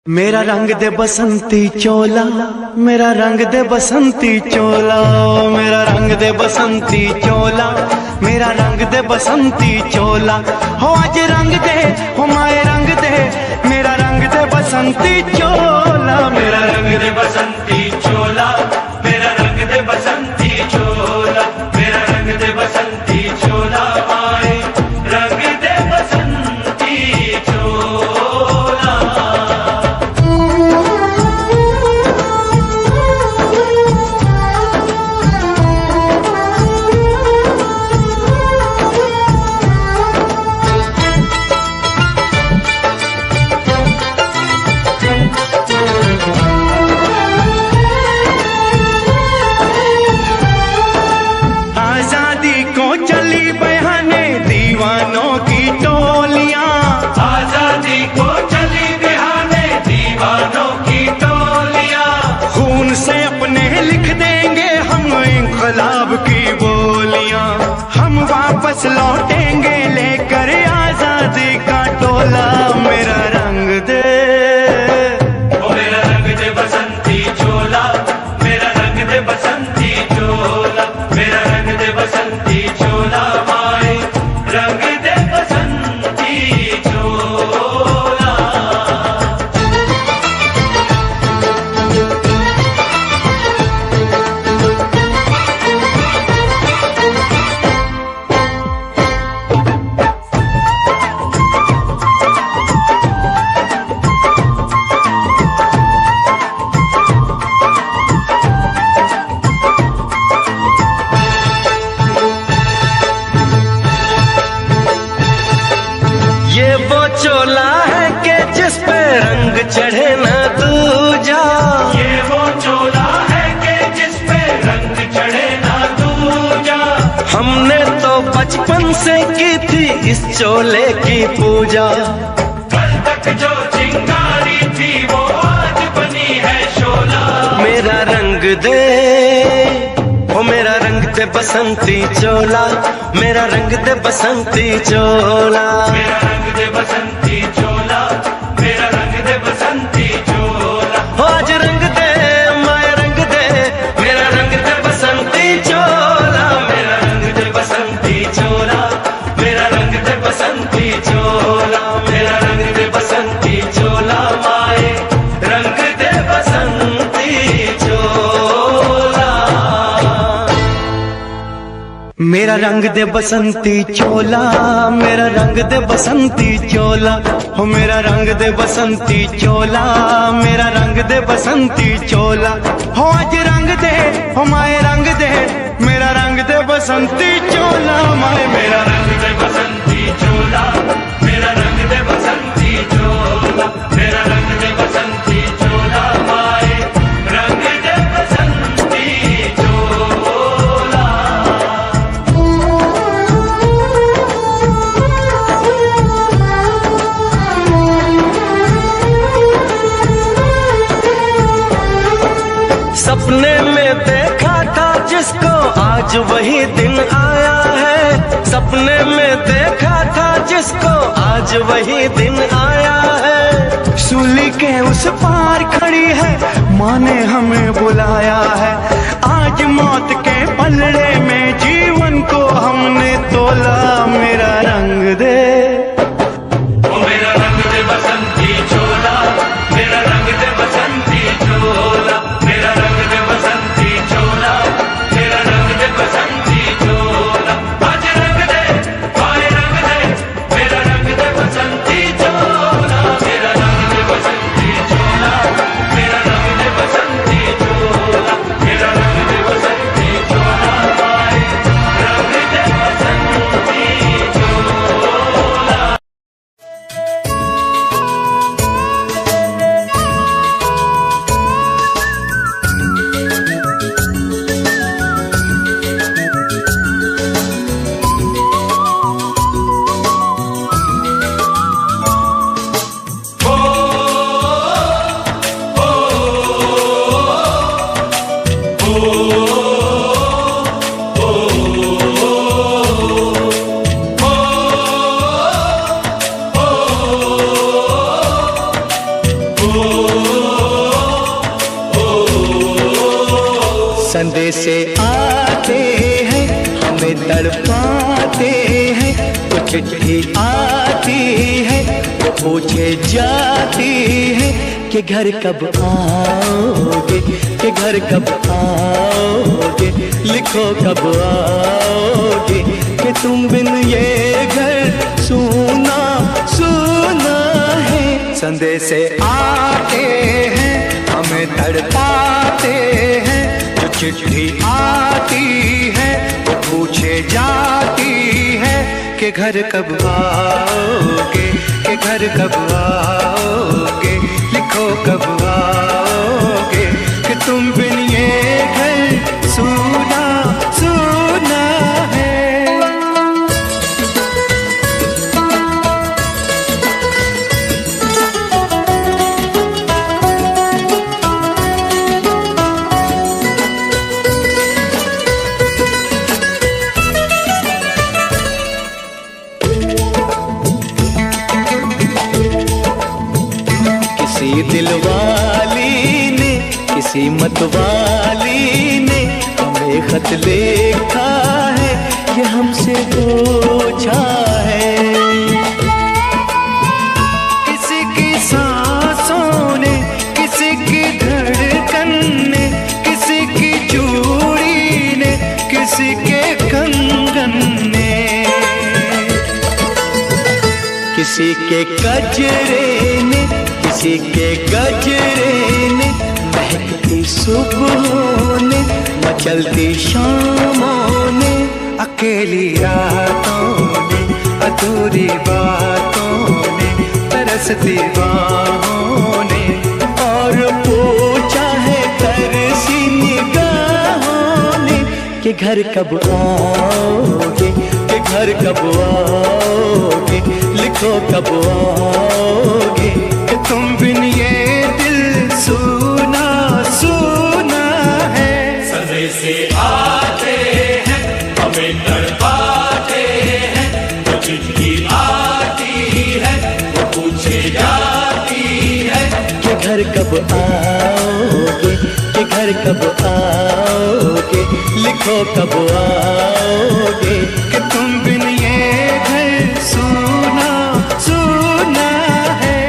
मेरा रंग दे बसंती चोला, मेरा रंग दे बसंती चोला, मेरा रंग दे बसंती चोला, मेरा रंग दे बसंती चोला। हो आज रंग दे, हो माए रंग दे, मेरा रंग दे बसंती चोला, मेरा रंग दे बसंती चोला, मेरा रंग दे बसंती चोला, मेरा रंग दे बसंती चोला, माए रंग दे बसंती चोला। आजादी को चली बहाने दीवानों की टोलियां, आजादी को चली बहाने दीवानों की टोलियां। खून से अपने लिख देंगे हम इंकलाब की बोलियां, हम वापस लौटेंगे लेकर आजादी का टोला। मेरा रंग दे, मेरा रंग दे बसंती चोला, मेरा रंग दे बसंती चोला, मेरा रंग दे बसंती चोला, माए रंग दे बसंती चोला। ये वो चोला है कि जिस पे रंग चढ़े न दूजा, ये वो चोला है कि जिस पे रंग चढ़े न दूजा। हमने तो बचपन से की थी इस चोले की पूजा, कल तक जो चिंगारी थी वो आज बनी है शोला। मेरा रंग दे, ओ मेरा रंग दे बसंती चोला, मेरा रंग दे बसंती चोला, मेरा रंग दे बसंती चोला, मेरा रंग दे बसंती चोला। हो आज रंग दे, माया रंग दे, मेरा रंग दे बसंती चोला, मेरा रंग दे बसंती चोला, मेरा रंग दे बसंती चोला, मेरा रंग दे बसंती चोला, माए रंग दे बसंती चोला। मेरा रंग दे बसंती चोला, मेरा रंग दे बसंती चोला, हो मेरा रंग दे बसंती चोला, मेरा रंग दे बसंती चोला। हो आज रंग दे, हो माए रंग दे, मेरा रंग दे बसंती चोला, माए मेरा रंग दे बसंती चोला, मेरा रंग दे बसंती चोला, मेरा रंग दे बसंती चोला, माए रंग दे बसंती चोला। सपने में देखा था जिसको आज वही दिन आया है, सपने में देखा था जिसको आज वही दिन आया है। सूली के उस पार खड़ी है, माँ ने हमें बुलाया है। आज मौत के पलड़े में जीवन को हमने तोला। मेरा रंग दे, मेरा रंग दे बसंती चोला, मेरा रंग दे बसंती चोला, मेरा रंग दे बसंती चोला, मेरा रंग दे बसंती चोला। आज रंग दे, माए रंग दे, मेरा रंग दे बसंती चोला, मेरा रंग दे बसंती चोला, मेरा रंग दे बसंती चोला, मेरा संदेशे आते हैं हमें तड़पाते हैं, कुछ चिट्ठी आती है वो पूछे जाती है कि घर कब आओगे, कि घर कब आओगे, लिखो कब आओगे, कि तुम बिन ये घर सूना सूना है। संदेशे आते हैं हमें तड़पाते हैं, जो चिट्ठी आती है वो पूछे जाती है कि घर कब आओगे, कि घर कब आओगे, लिखो कब आओगे, कि तुम बिन ये घर सूना सूना है। किसी दिलवाली ने, किसी मतवाली ने हमें खत लिखा है, ये हमसे पूछा है। किसी की सांसों ने, किसी की धड़कन ने, किसी की चूड़ी ने, किसी के कंगन ने, किसी के गजरे ने, किसी के गजरे ने, महकती सुबहों ने, मचलती शामों ने, अकेली रातों ने, अधूरी बातों ने, तरसती बाहों ने, और पूछा है तरसी निगाहों ने कि घर कब आओगे, कि घर कब आओगे, लिखो कब आओगे, कि तुम बिन ये दिल सूना सूना है। संदेशे आते हैं हमें तड़पाते हैं, जो चिट्ठी आती है वो पूछे जाती है कि घर कब आओगे, कि घर कब आओगे, लिखो कब आओगे, कि तुम बिन ये घर सूना सूना है।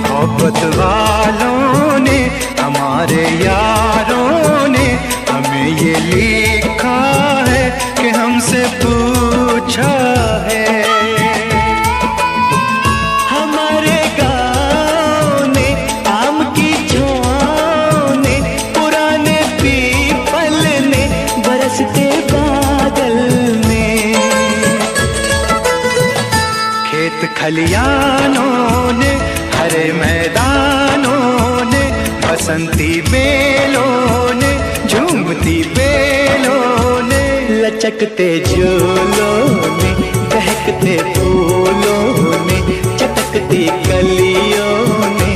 मोहब्बत वालों ने, हमारे यारों ने हमें ये लिखा है कि हमसे पूछा है। हमारे गाँव ने, आम की छाँव ने, पुराने पीपल ने, बरसते बादल ने, खेत खलियानों ने, हरे मैदानों ने, बसंती बेलों ने, झूमती बेलों ने, लचकते झूलों ने, बहकते फूलों ने, चटकती कलियों ने,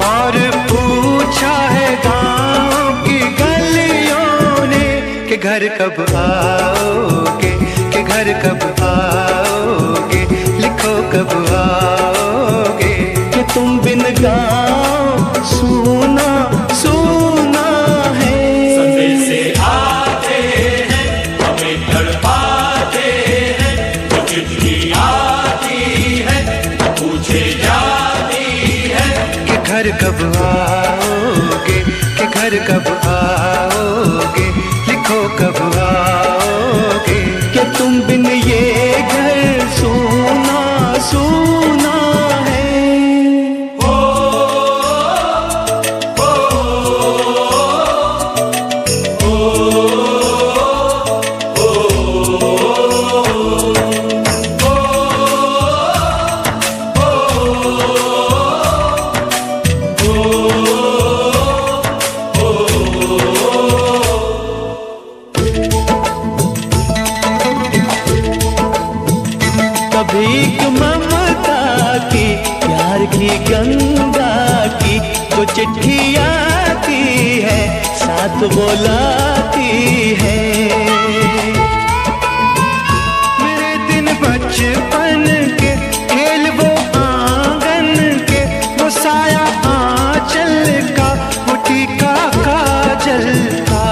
और पूछा है गाँव की गलियों ने कि घर कब आओगे, कि घर कब आओगे, लिखो कब आओगे, कि तुम बिन गाँव सूना सूना है। संदेशे आते हैं हमें तड़पाते हैं, जो चिट्ठी आती है पूछे जाती है कि घर कब आओगे, कि घर कब आओगे, लिखो कब आओगे, कि तुम बिन ये घर सूना सूना है। भीख ममता की, प्यार की गंगा की तो चिट्ठी आती है, साथ बुलाती है। मेरे दिन बचपन के खेल वो आंगन के, वो साया आंचल का, वो टीका काजल का,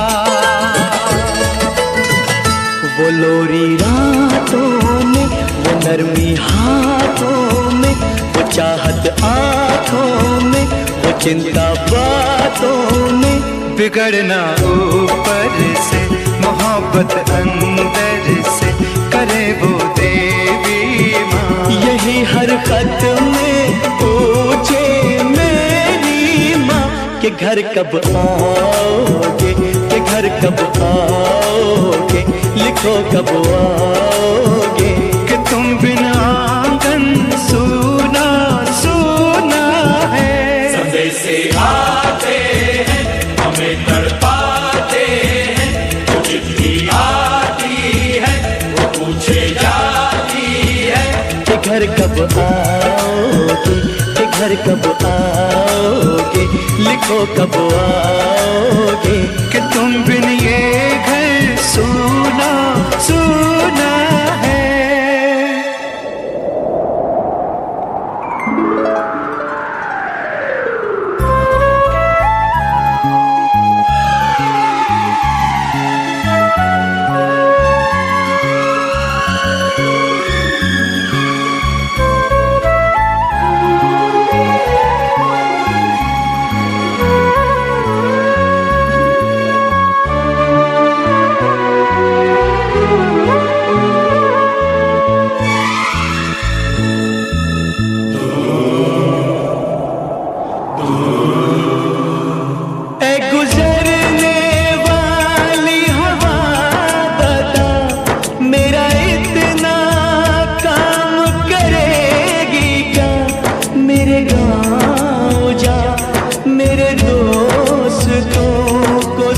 वो लोरी रातों में, वो नरमी हाथों में, वो चाहत आँखों में, वो चिंता बातों में। बिगड़ना ऊपर से, मोहब्बत अंदर से, करे वो देवी माँ। यही हर खत में पूछे मेरी माँ कि घर कब आओगे, कि घर कब आओगे, लिखो कब आओगे। कि तुम बिना आंगन सूना सूना है। संदेश से आते हैं, हमें तड़पाते हैं, वो चिट्ठी आती है, वो पूछे जाती है कि घर कब आओगे, कि घर कब आओगे, लिखो कब आओगे। कि तुम बिन ये घर सूना सूना है।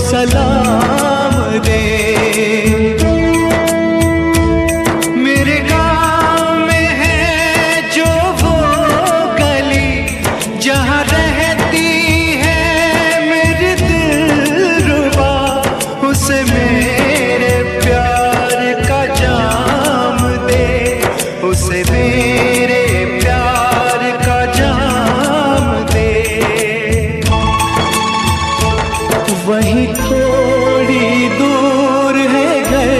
सलाम दे। मेरे गाँव में है जो वो गली, जहाँ रहती है मेरी दिलरुबा, उसे मेरे प्यार का जाम दे, उसे मेरे प्यार का जाम दे। वहीं थोड़ी दूर है घर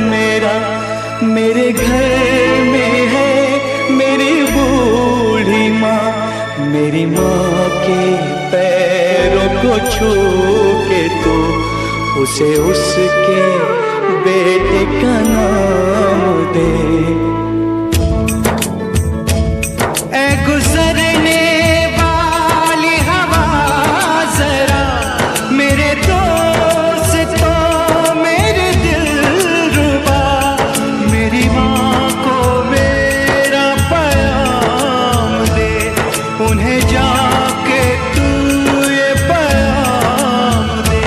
मेरा, मेरे घर में है मेरी बूढ़ी माँ। मेरी माँ के पैरों को छू के तो उसे उसके बेटे का नाम दे। ऐ गुजरने वाली हवा जरा, मेरे दोस्तों मेरे दिलरुबा, मेरी माँ को मेरा पैगाम दे, उन्हें जाके तू ये पैगाम दे।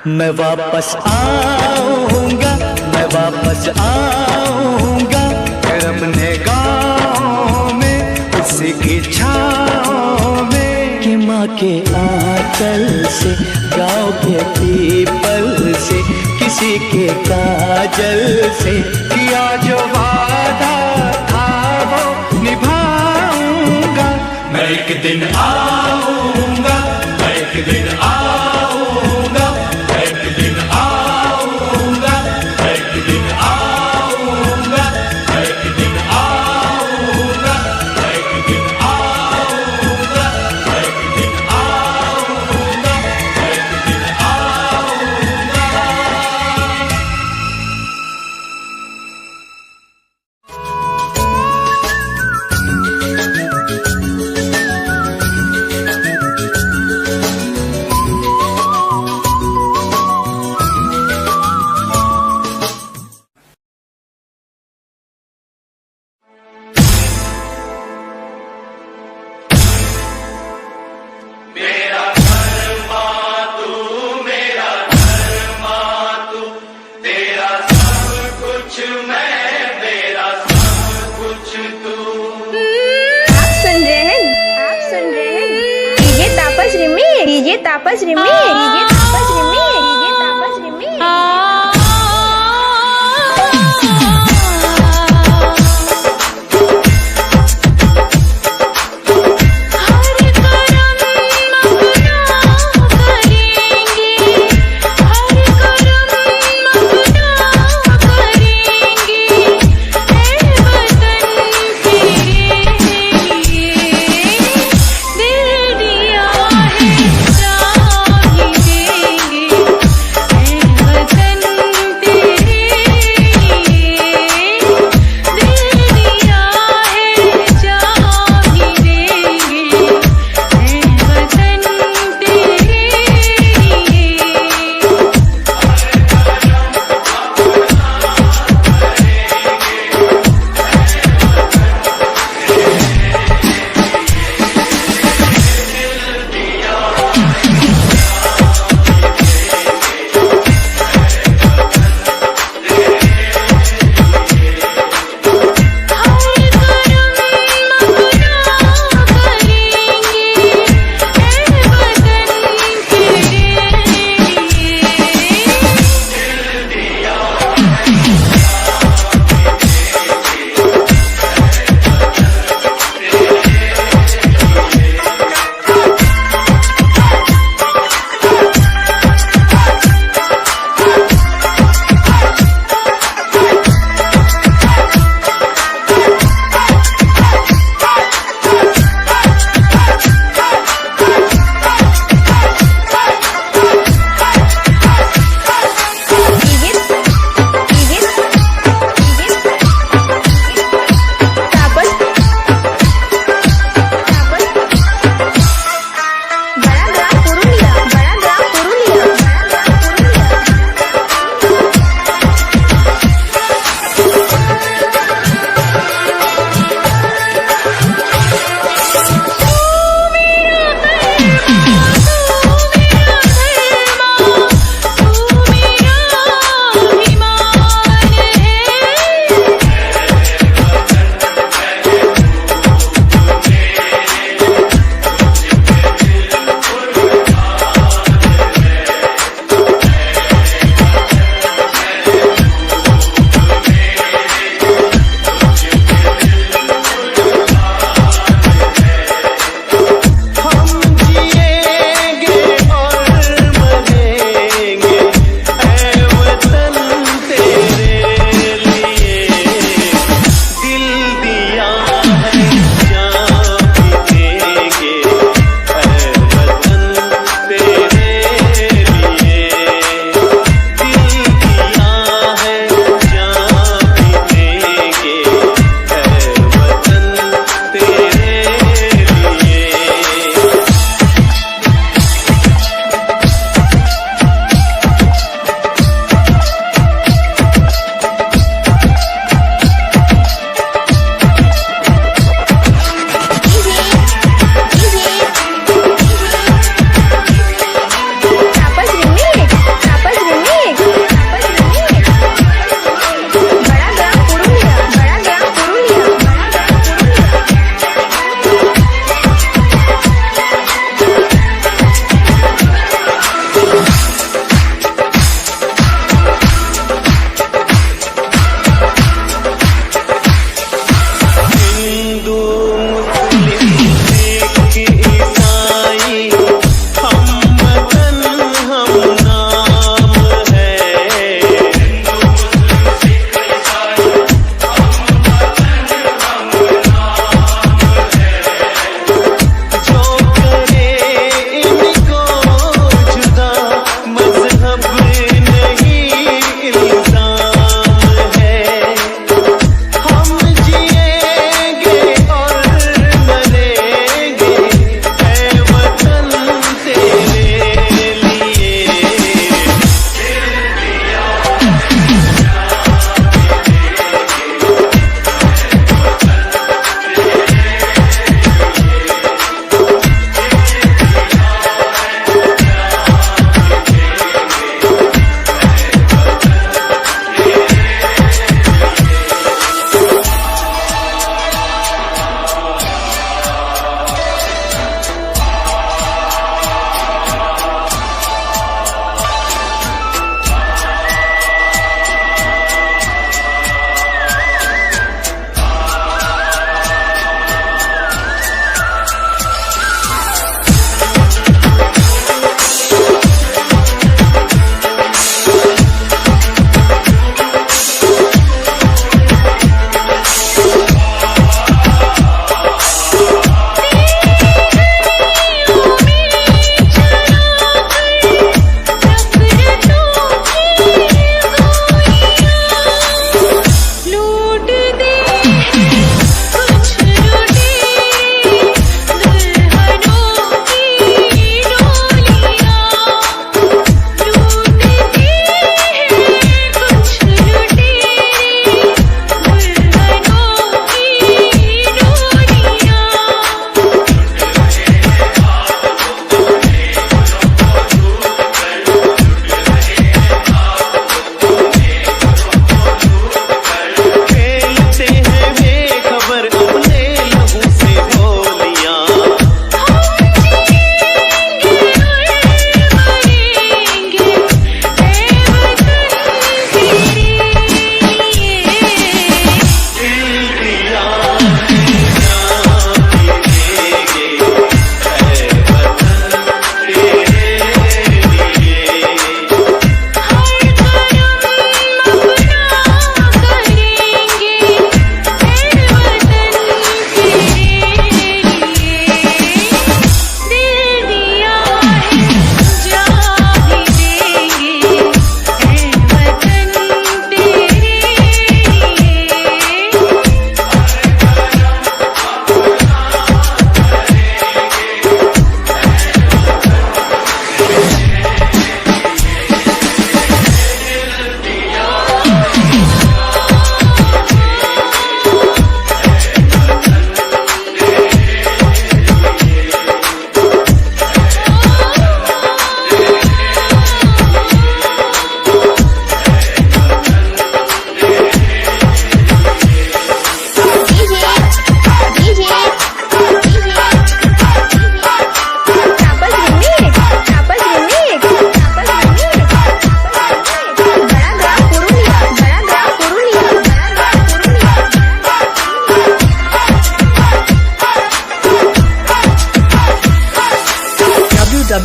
मैं वापस आऊंगा, मैं वापस आऊंगा, फिर अपने गाँव में उसी की छाँव में। कि माँ के आंचल से, गाँव के पीपल से, किसी के काजल से, किया जो वादा था वो निभाऊंगा। मैं एक दिन आऊंगा, मैं एक दिन आऊंगा, मैं एक दिन आऊंगा, मैं एक दिन आऊंगा, मैं एक दिन आऊंगा, मैं एक दिन आऊंगा, मैं एक दिन आऊंगा, मैं एक दिन आऊंगा। तापस रिमी, ये तापस रिमी, ये तापस रिमी। दिल दिया है, जा ही देंगे।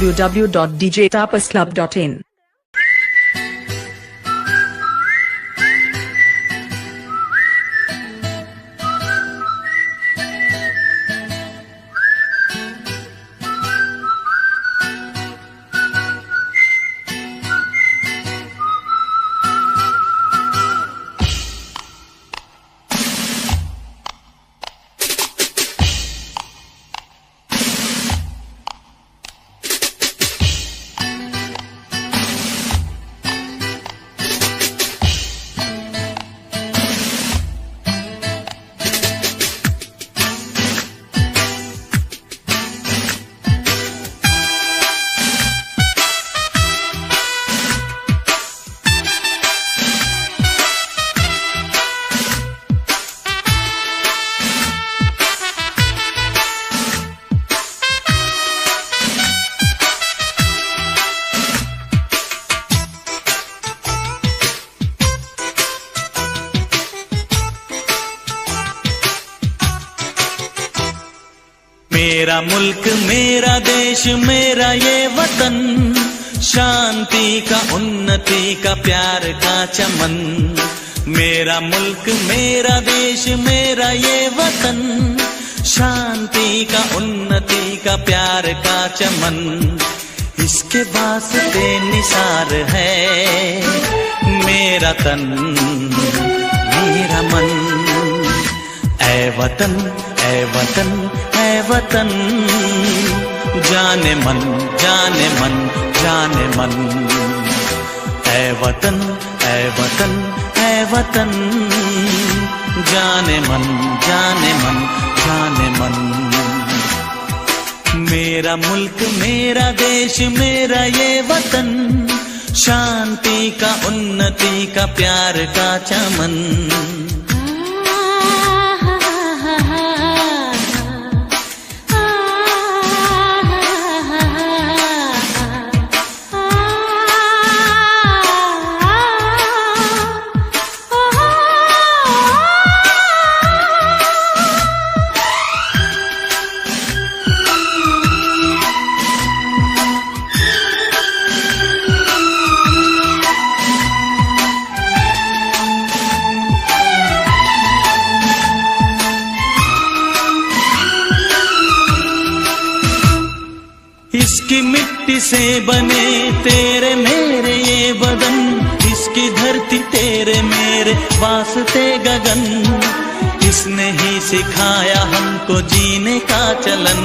www.djtapasclub.in. मेरा मुल्क मेरा देश मेरा ये वतन, शांति का उन्नति का प्यार का चमन। मेरा मुल्क मेरा देश मेरा ये वतन, शांति का उन्नति का प्यार का चमन। इसके वास्ते निसार है मेरा तन मेरा मन। ऐ वतन ऐ वतन ऐ वतन, जाने मन जाने मन जाने मन। ऐ वतन ऐ वतन ऐ वतन, जाने मन जाने मन जाने मन। मेरा मुल्क मेरा देश मेरा ये वतन, शांति का उन्नति का प्यार का चमन। इसकी मिट्टी से बने तेरे मेरे ये बदन, इसकी धरती तेरे मेरे वास्ते गगन। इसने ही सिखाया हमको जीने का चलन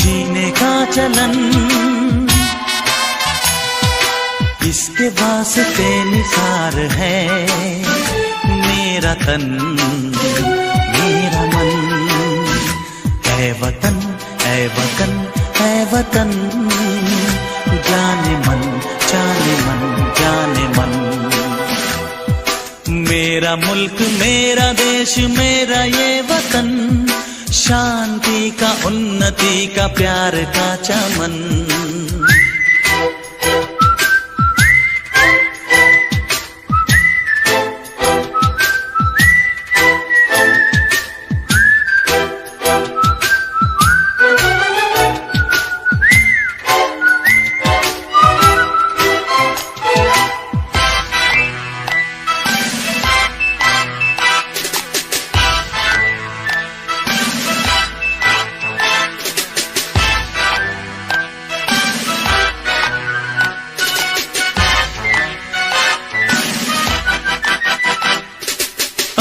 जीने का चलन। इसके वास्ते निसार है मेरा तन मेरा मन। ऐ वतन ऐ वतन ऐ वतन, जाने मन जाने मन जाने मन। मेरा मुल्क मेरा देश मेरा ये वतन, शांति का उन्नति का प्यार का चमन।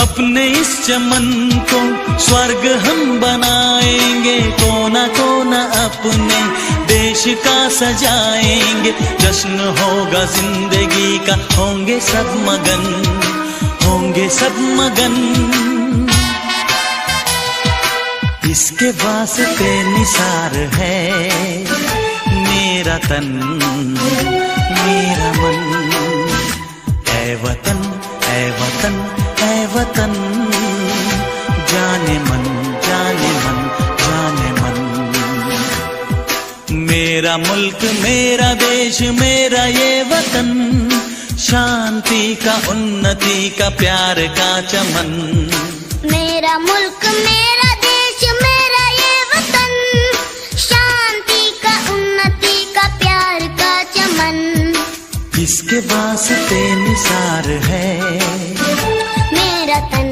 अपने इस चमन को स्वर्ग हम बनाएंगे, कोना कोना अपने देश का सजाएंगे। जश्न होगा जिंदगी का, होंगे सब मगन होंगे सब मगन। इसके वास्ते निसार है मेरा तन मेरा मन। ऐ वतन ऐ वतन ऐ वतन, जाने मन जाने मन जाने मन। मेरा मुल्क मेरा देश मेरा ये वतन, शांति का उन्नति का प्यार का चमन। मेरा मुल्क मेरा देश मेरा ये वतन, शांति का उन्नति का किसके वास्ते निसार है मेरा तन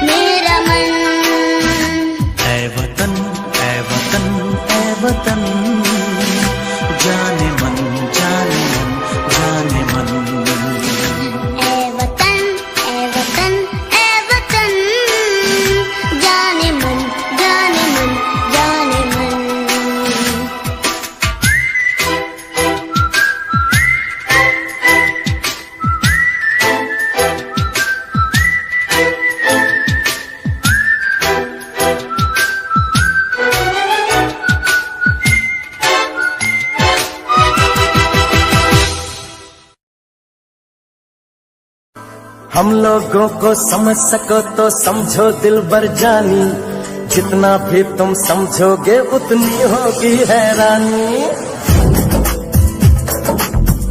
मेरा मन। ऐ वतन ऐ वतन ऐ वतन, जाने मन जाने मन जाने मन। ऐ वतन ऐ वतन ऐ वतन, जाने मन जाने मन जाने मन। हम लोगों को समझ सको तो समझो दिलबर जानी, जितना भी तुम समझोगे उतनी होगी हैरानी।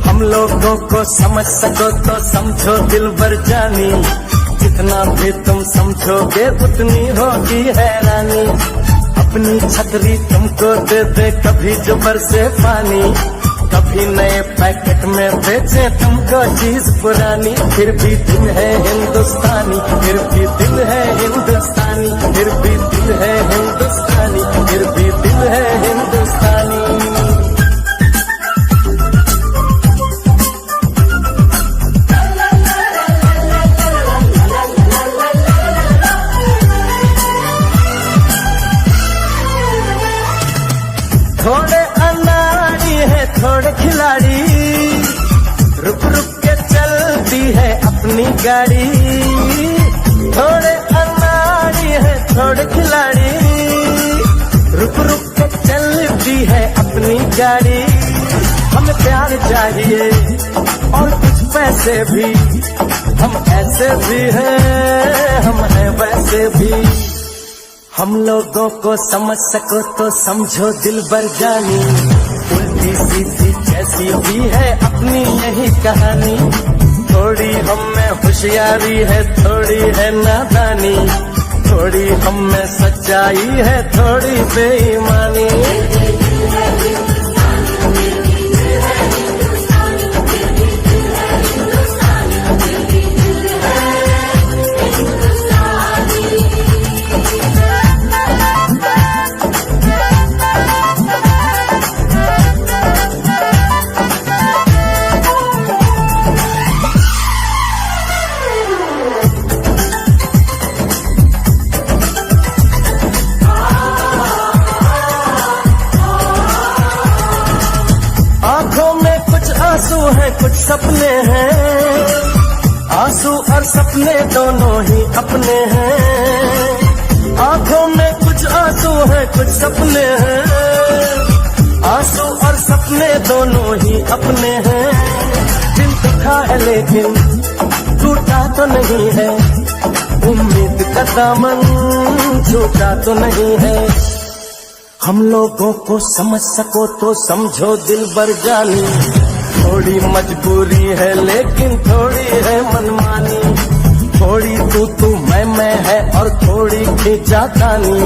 हम लोगों को समझ सको तो समझो दिलबर जानी, जितना भी तुम समझोगे उतनी होगी हैरानी। अपनी छतरी तुमको दे दे कभी जो बरसे पानी, कभी नए पैकेट में बेचे तुमको चीज पुरानी। फिर भी दिल है हिंदुस्तानी, फिर भी दिल है हिंदुस्तानी, फिर भी दिल है हिंदुस्तानी, फिर भी दिल है हिंदुस्तानी। थोड़े अनाड़ी है थोड़े खिलाड़ी, रुक रुक के चलती है अपनी गाड़ी। थोड़े अनाड़ी है थोड़े खिलाड़ी, रुक रुक के चलती है अपनी गाड़ी। हमें प्यार चाहिए और कुछ पैसे भी, हम ऐसे भी हैं हम हैं वैसे भी। हम लोगों को समझ सको तो समझो दिलबर जानी, उल्टी सीधी जैसी भी है अपनी यही कहानी। थोड़ी हम में होशियारी है थोड़ी है नादानी, थोड़ी हम में सच्चाई है थोड़ी बेईमानी। आंसू है कुछ सपने हैं, आंसू और सपने दोनों ही अपने हैं। आंखों में कुछ आंसू है कुछ सपने हैं, आंसू और सपने दोनों ही अपने हैं। दिल दुखा है लेकिन टूटा तो नहीं है, उम्मीद का दामन छूटा तो नहीं है। हम लोगों को समझ सको तो समझो दिलबर जानी, थोड़ी मजबूरी है लेकिन थोड़ी है मनमानी। थोड़ी तू मैं है और थोड़ी खींचातानी,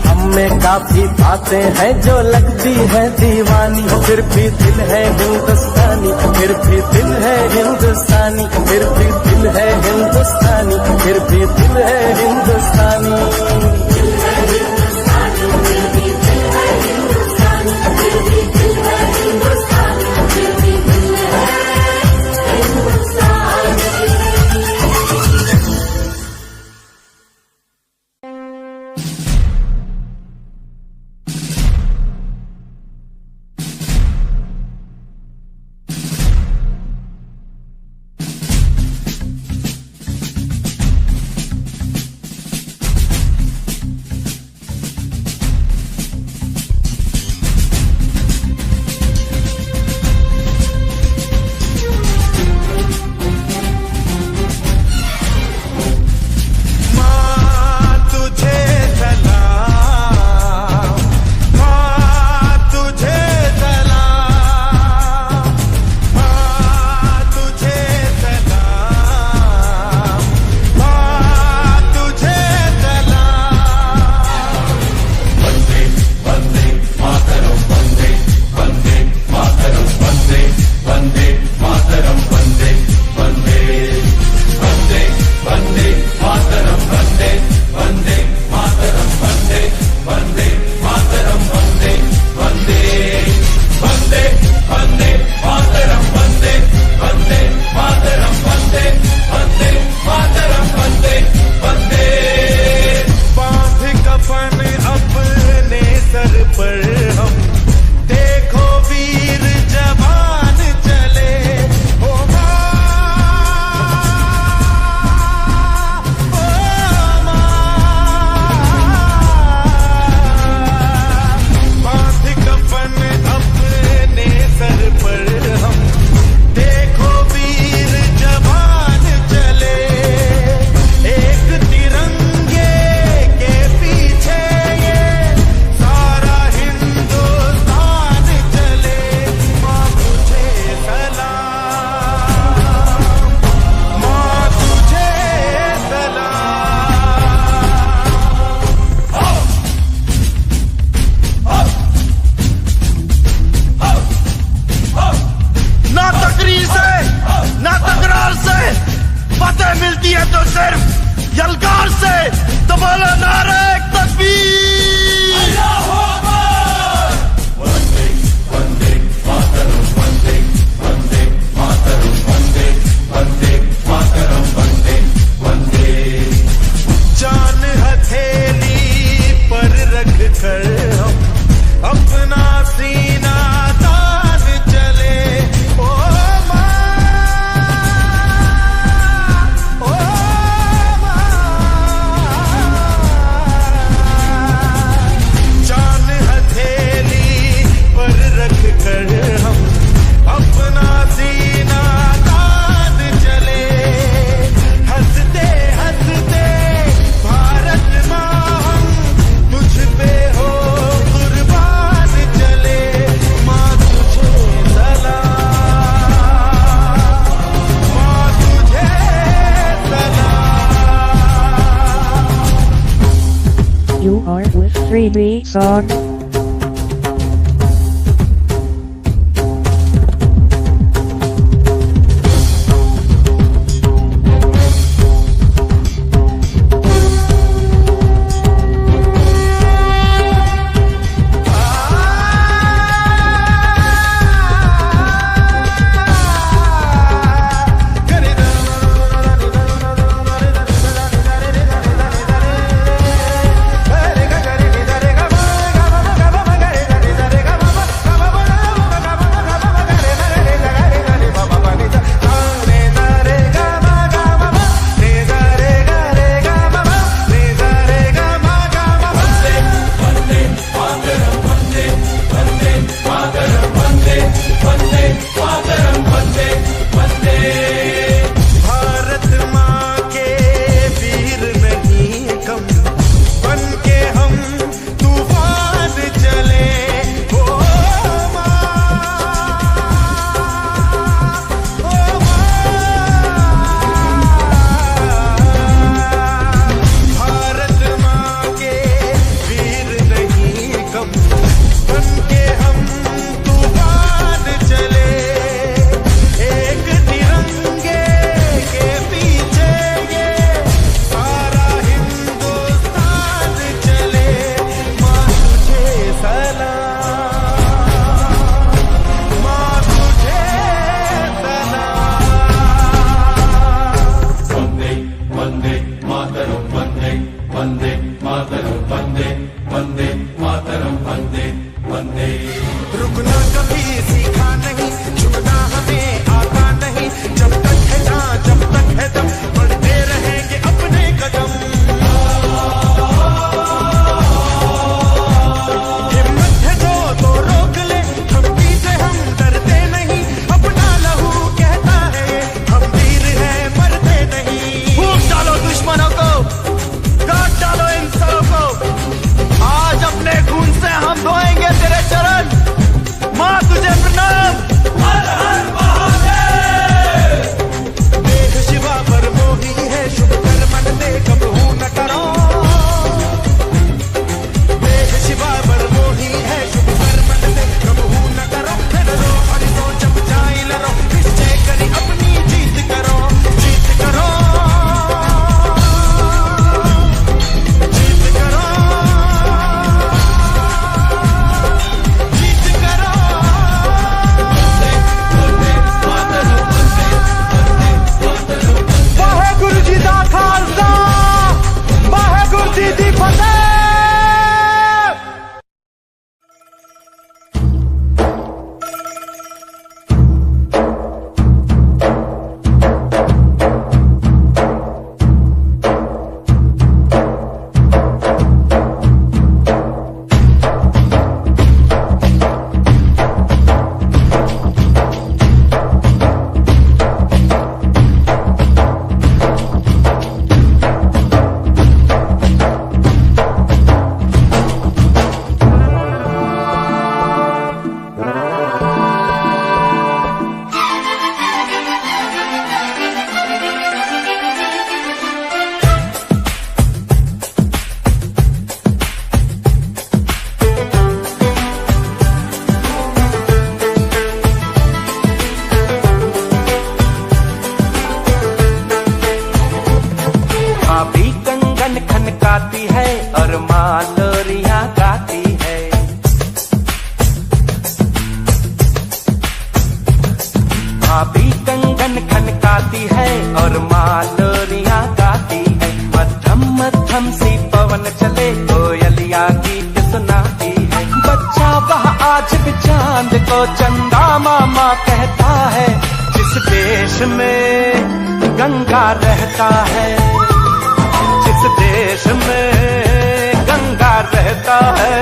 हम में काफी बातें हैं जो लगती है दीवानी। फिर भी दिल है हिंदुस्तानी, फिर भी दिल है हिंदुस्तानी, फिर भी दिल है हिंदुस्तानी, फिर भी दिल है हिंदुस्तानी। इज्जतें मिलती है तो सिर्फ यलगार से। तो बोलो नारे तकबीर। अल्लाहू अकबर। वंदे वंदे मातरम, वंदे वंदे मातरम, वंदे वंदे मातरम, वंदे वंदे। जान हथेली पर रख कर हम अपना सीना तान चले। ओ माँ, ओ माँ, जान हथेली पर रख कर हम अपना सीना तान चले। हंसते हंसते भारत माँ हम तुझ पे हो कुर्बान चले। माँ तुझे सलाम, माँ तुझे सलाम। You are with 3D song. कंगन खनकाती है और मालोरियां गाती है। मध्यम मध्यम सी पवन चले कोयलिया गीत सुनाती है। बच्चा वह आज भी चांद को चंदा मामा कहता है। जिस देश में गंगा रहता है, जिस देश में गंगा रहता है,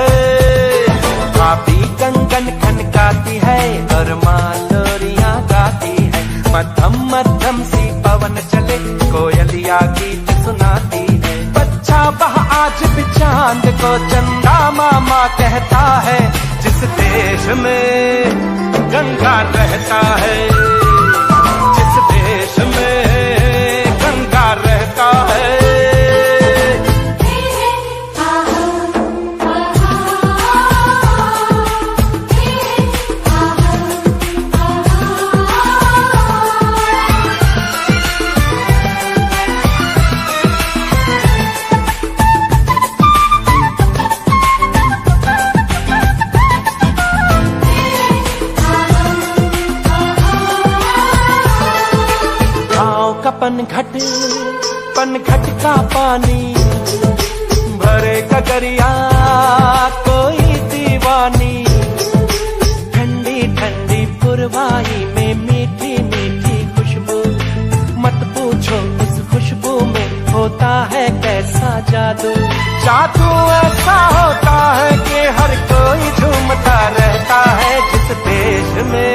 भाभी कंगन खनकाती है और मालोरियां गाती है। मध्यम मध्यम सी पवन चले कोयलिया गीत सुनाती है। बच्चा वह आज भी चांद को चंदा मामा कहता है। जिस देश में गंगा रहता है, जिस देश में गंगा रहता है। पनघट का पानी भरे गगरिया कोई दीवानी। ठंडी ठंडी पुरवाई में मीठी मीठी खुशबू। मत पूछो इस खुशबू में होता है कैसा जादू। जादू ऐसा होता है कि हर कोई झूमता रहता है। जिस देश में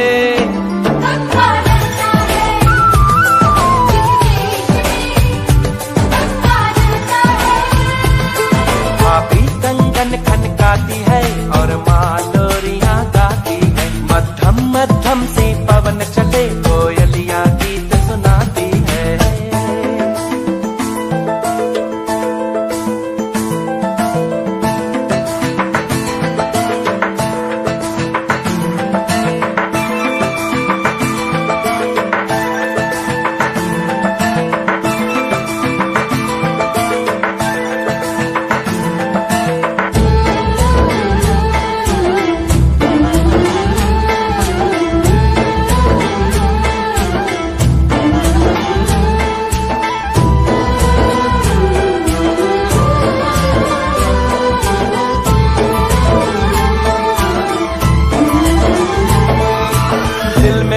खनकाती है और मालोरियां गाती है। मध्यम मध्यम सी पवन चले कोयलिया गीत सुनाती है।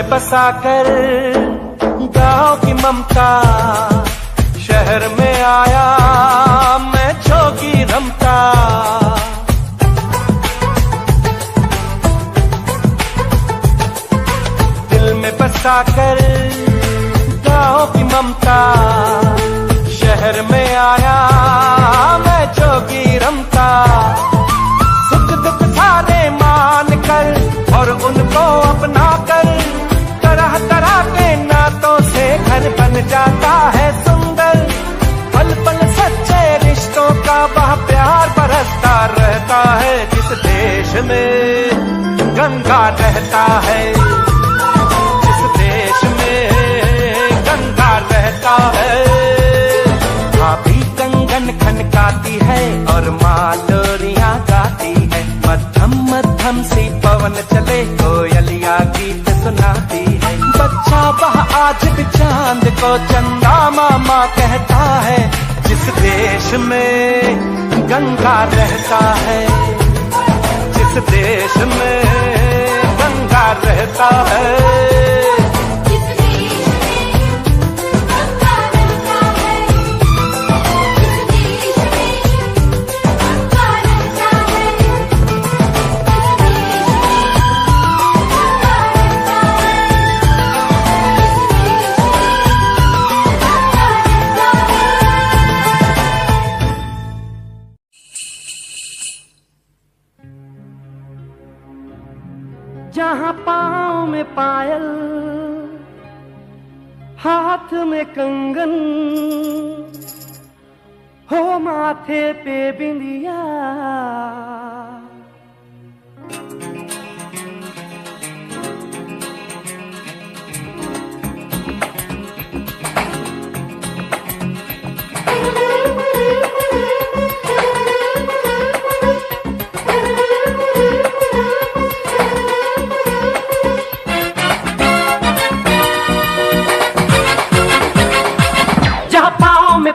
बसाकर गाँव की ममता शहर में आया मैं जोगी रमता। दिल में बसाकर गाँव की ममता शहर में आया मैं जोगी रमता। सुख दुख सारे मान कर और उनको अपना कर तरह तरह के नातों से घर बन जाता है सुंदर। पल पल सच्चे रिश्तों का वह प्यार बरसता रहता है। जिस देश में गंगा रहता है, जिस देश में गंगा रहता है, भाभी कंगन खनकाती है और मालोरियां गाती है। मध्यम मध्यम सी पवन चले कोयलिया गीत सुनाती है। बच्चा वह आज भी चांद को चंदा मामा कहता है। जिस देश में गंगा रहता है, जिस देश में गंगा रहता है। जहाँ पाँव में पायल, हाथ में कंगन, हो माथे पे बिंदिया,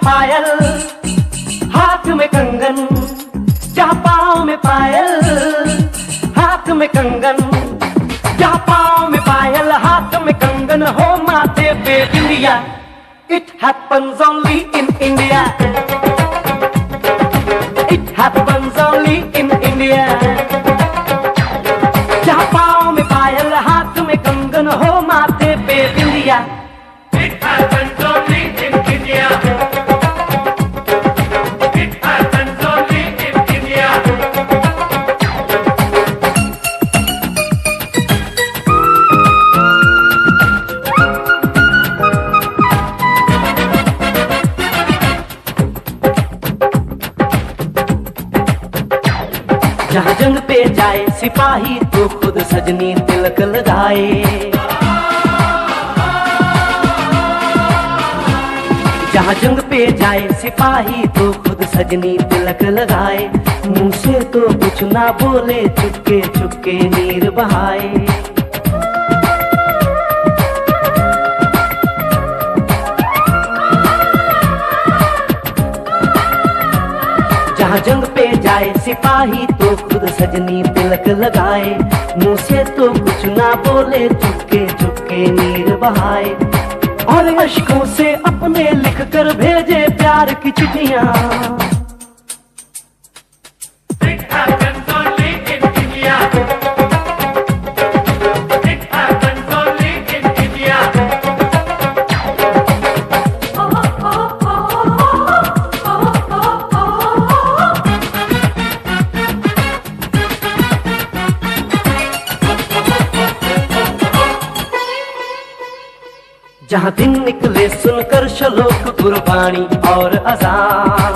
पायल, हाथ में कंगन, जहाँ पाँव में पायल, हाथ में कंगन, जहाँ पाँव में पायल, हाथ में कंगन हो माथे पे बिंदिया। It happens only in India. It happens only in India. जहाँ पाँव में पायल, हाथ में कंगन हो माथे पे बिंदिया। It happens only in India. It happens only in India. जहाँ जंग पे जाए सिपाही तो खुद सजनी तिलक लगाए। जहाँ जंग पे जाए सिपाही तो खुद सजनी तिलक लगाए। मुंह से तो कुछ ना बोले, चुपके चुपके नीर बहाए। जहाँ जंग पे जाए सिपाही तो खुद सजनी तिलक लगाए। मुंह से तो कुछ ना बोले, चुपके चुपके नीर बहाए। और अश्कों से अपने लिख कर भेजे प्यार की चिट्ठियां। It happens only in India. It happens only in India. जहाँ दिन निकले सुनकर श्लोक गुरबाणी और अजान।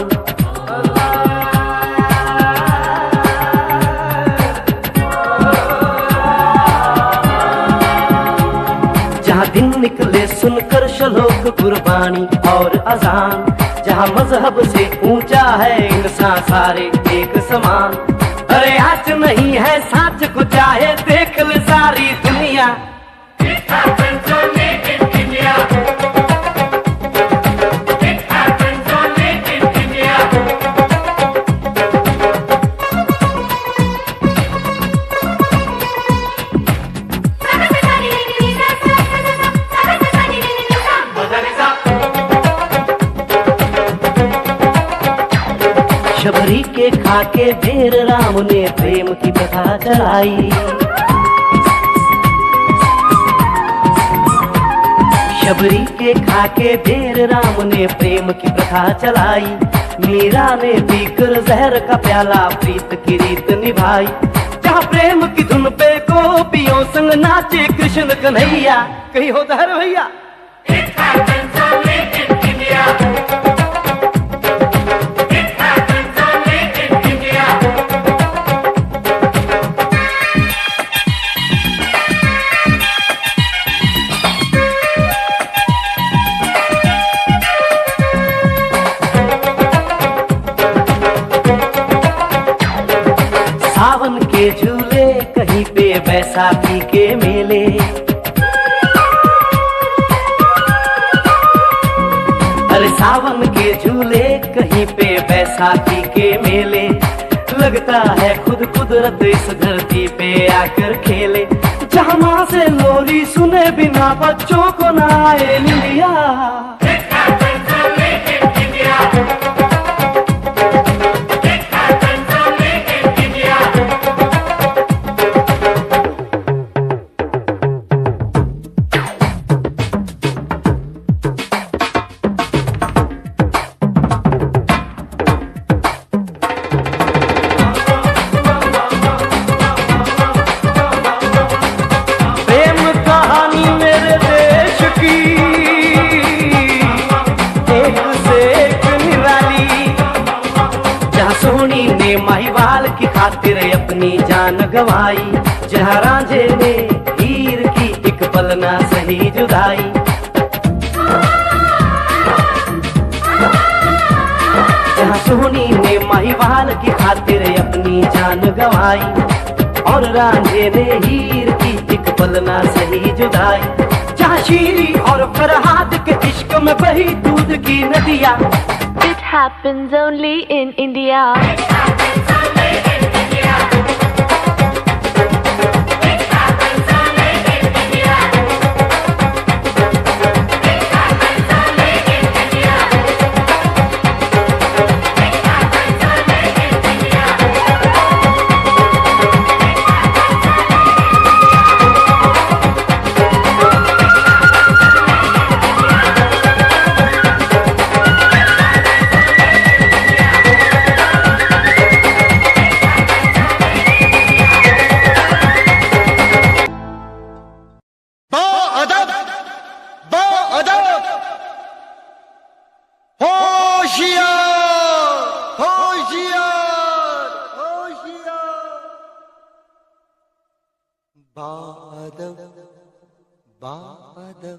जहाँ दिन निकले सुनकर श्लोक गुरबाणी और अजान। जहाँ मजहब से ऊंचा है इंसान सारे एक समान। अरे आज नहीं है साच को चाहे देख ले सारी दुनिया। It happens only in India. It happens only in India. Shabari के खाके ढेर राम ने प्रेम की कथा चलाई। शबरी के खाके ढेर राम ने प्रेम की प्रथा चलाई। मीरा ने पीकर जहर का प्याला प्रीत की रीत निभाई। जहाँ प्रेम की धुन पे गोपियों संग नाचे कृष्ण कन्हैया। कहीं हो दहर भैया। It happens only in India. It happens only in India. सावन के झूले कहीं पे बैसाखी के मेले। अरे सावन के झूले कहीं पे बैसाखी के मेले। लगता है खुद कुदरत इस धरती पे आकर खेले। जहाँ माँ से लोरी सुने बिना बच्चों को ना आए निंदिया। माहीवाल की खातिर अपनी जान गवाई। जहाँ रांझे ने हीर की एक पल ना सही जुदाई। जहाँ सोनी ने माहीवाल की खातिर अपनी जान गवाई। और रांझे ने हीर की एक पल ना सही जुदाई। जहाँ शीरी और फरहाद के इश्क में बही दूध की नदियाँ। happens only in India. बादल बादल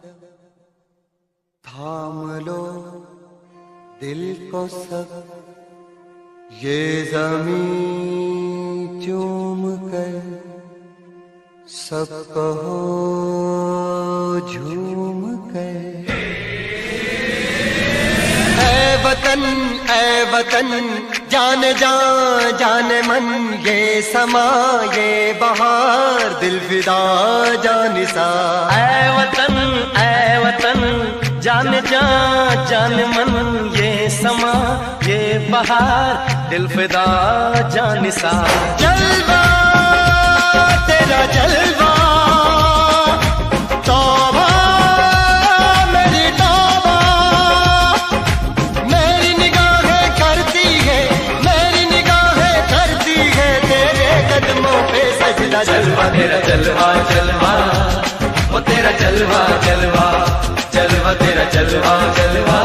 थाम लो दिल को सब, ये ज़मीं चूम कर सब कहो झूम कर। ऐ वतन जान जान जान मन, ये समा ये बहार दिल फिदा जानिसा। ऐ वतन जान जान जान मन, ये समा ये बहार दिल फिदा जानिसा। जलवा तेरा जलवा, तौबा मेरी तौबा, मेरी निगाहें करती है, मेरी निगाहें करती है तेरे कदमों पे सजदा। जलवा तेरा जलवा जलवा, वो तेरा जलवा जलवा, जलवा तेरा जलवा जलवा,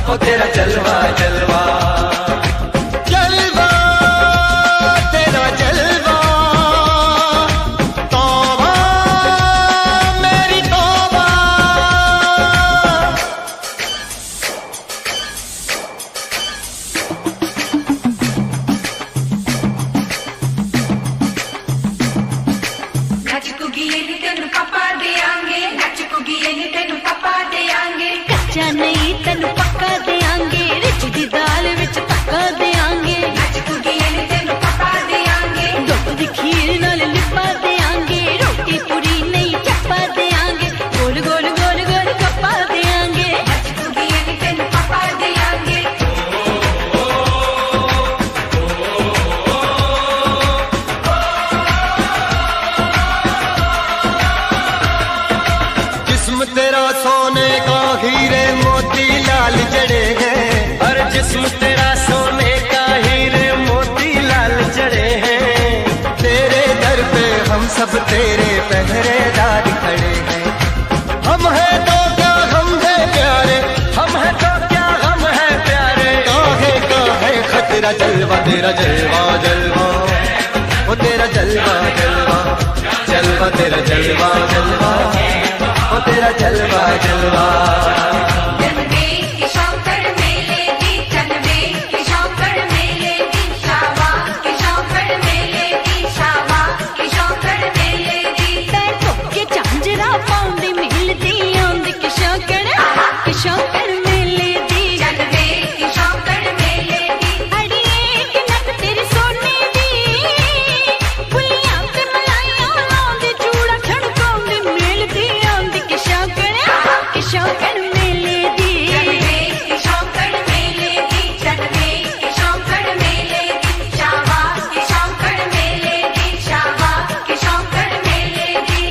वो तेरा जलवा जलवा। जलवा तेरा जलवा, तौबा मेरी तौबा। तेनु पापा देंगे, तेनु पापा देंगे, कच्चा नहीं तेनु पक्का देंगे, रिच दी दाल विच पक्का देंगे, तेनु पापा देंगे, दुध दी खीर नाल लिपा देंगे, रोटी पूरी नहीं चप्पा देंगे, गोल गोल गोल गोल कप्पा देंगे, तेनु पापा देंगे। जिस्म तेरा सोने का हीरे मोती लाल जड़े हैं, और जिस्म तेरा सोने का हीरे मोती लाल जड़े हैं। तेरे दर पे हम सब तेरे पहरेदार खड़े हैं। हम हैं तो क्या हम हैं प्यारे, हम है तो क्या हम है प्यारे, काहे का है खतरा। जलवा तेरा जलवा जलवा, वो तेरा जलवा जलवा, जलवा तेरा जलवा जलवा, वो तेरा जलवा जलवा। जनवे की शौकड़ मेले की, जनवे की शौकड़ मेले की, शावा की शौकड़ मेले की, शावा की शौकड़ मेले की। पैर ठोके झांझरा पाउंदी मिलदी आंदी कि शौकड़ मेले दी, जनवे की शौकड़ मेले की, अड़िए कि नक तेरी सोने दी, पुलियां ते मलाइयां लाउंदी, चूड़ा छड़काउंदी मिलदी आंदी कि शौकड़ मेले दी। जनवे की शौकड़ मेले की, जनवे की शौकड़ मेले की, शावा की शौकड़ मेले की, शावा की शौकड़ मेले की।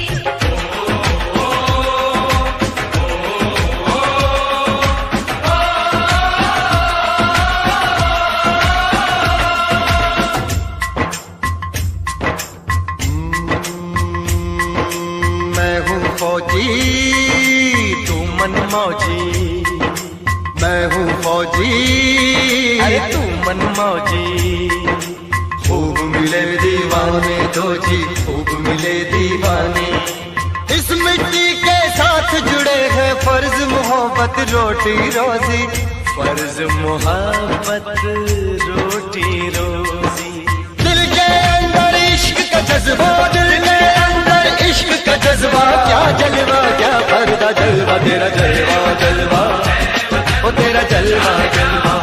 मैं हूँ फौजी, तू मन मौजी, मैं हूँ फौजी, अरे तू मन मौजी। खूब मिले दीवाने दो जी, खूब मिले दीवाने। इस मिट्टी के साथ जुड़े हैं फर्ज मोहब्बत रोटी रोजी, फर्ज मोहब्बत रोटी रोजी। दिल के अंदर इश्क का जज्बा, दिल के अंदर इश्क का जज्बा। क्या जलवा क्या पर्दा, जलवा तेरा जलवा जलवा, वो तेरा जलवा जलवा।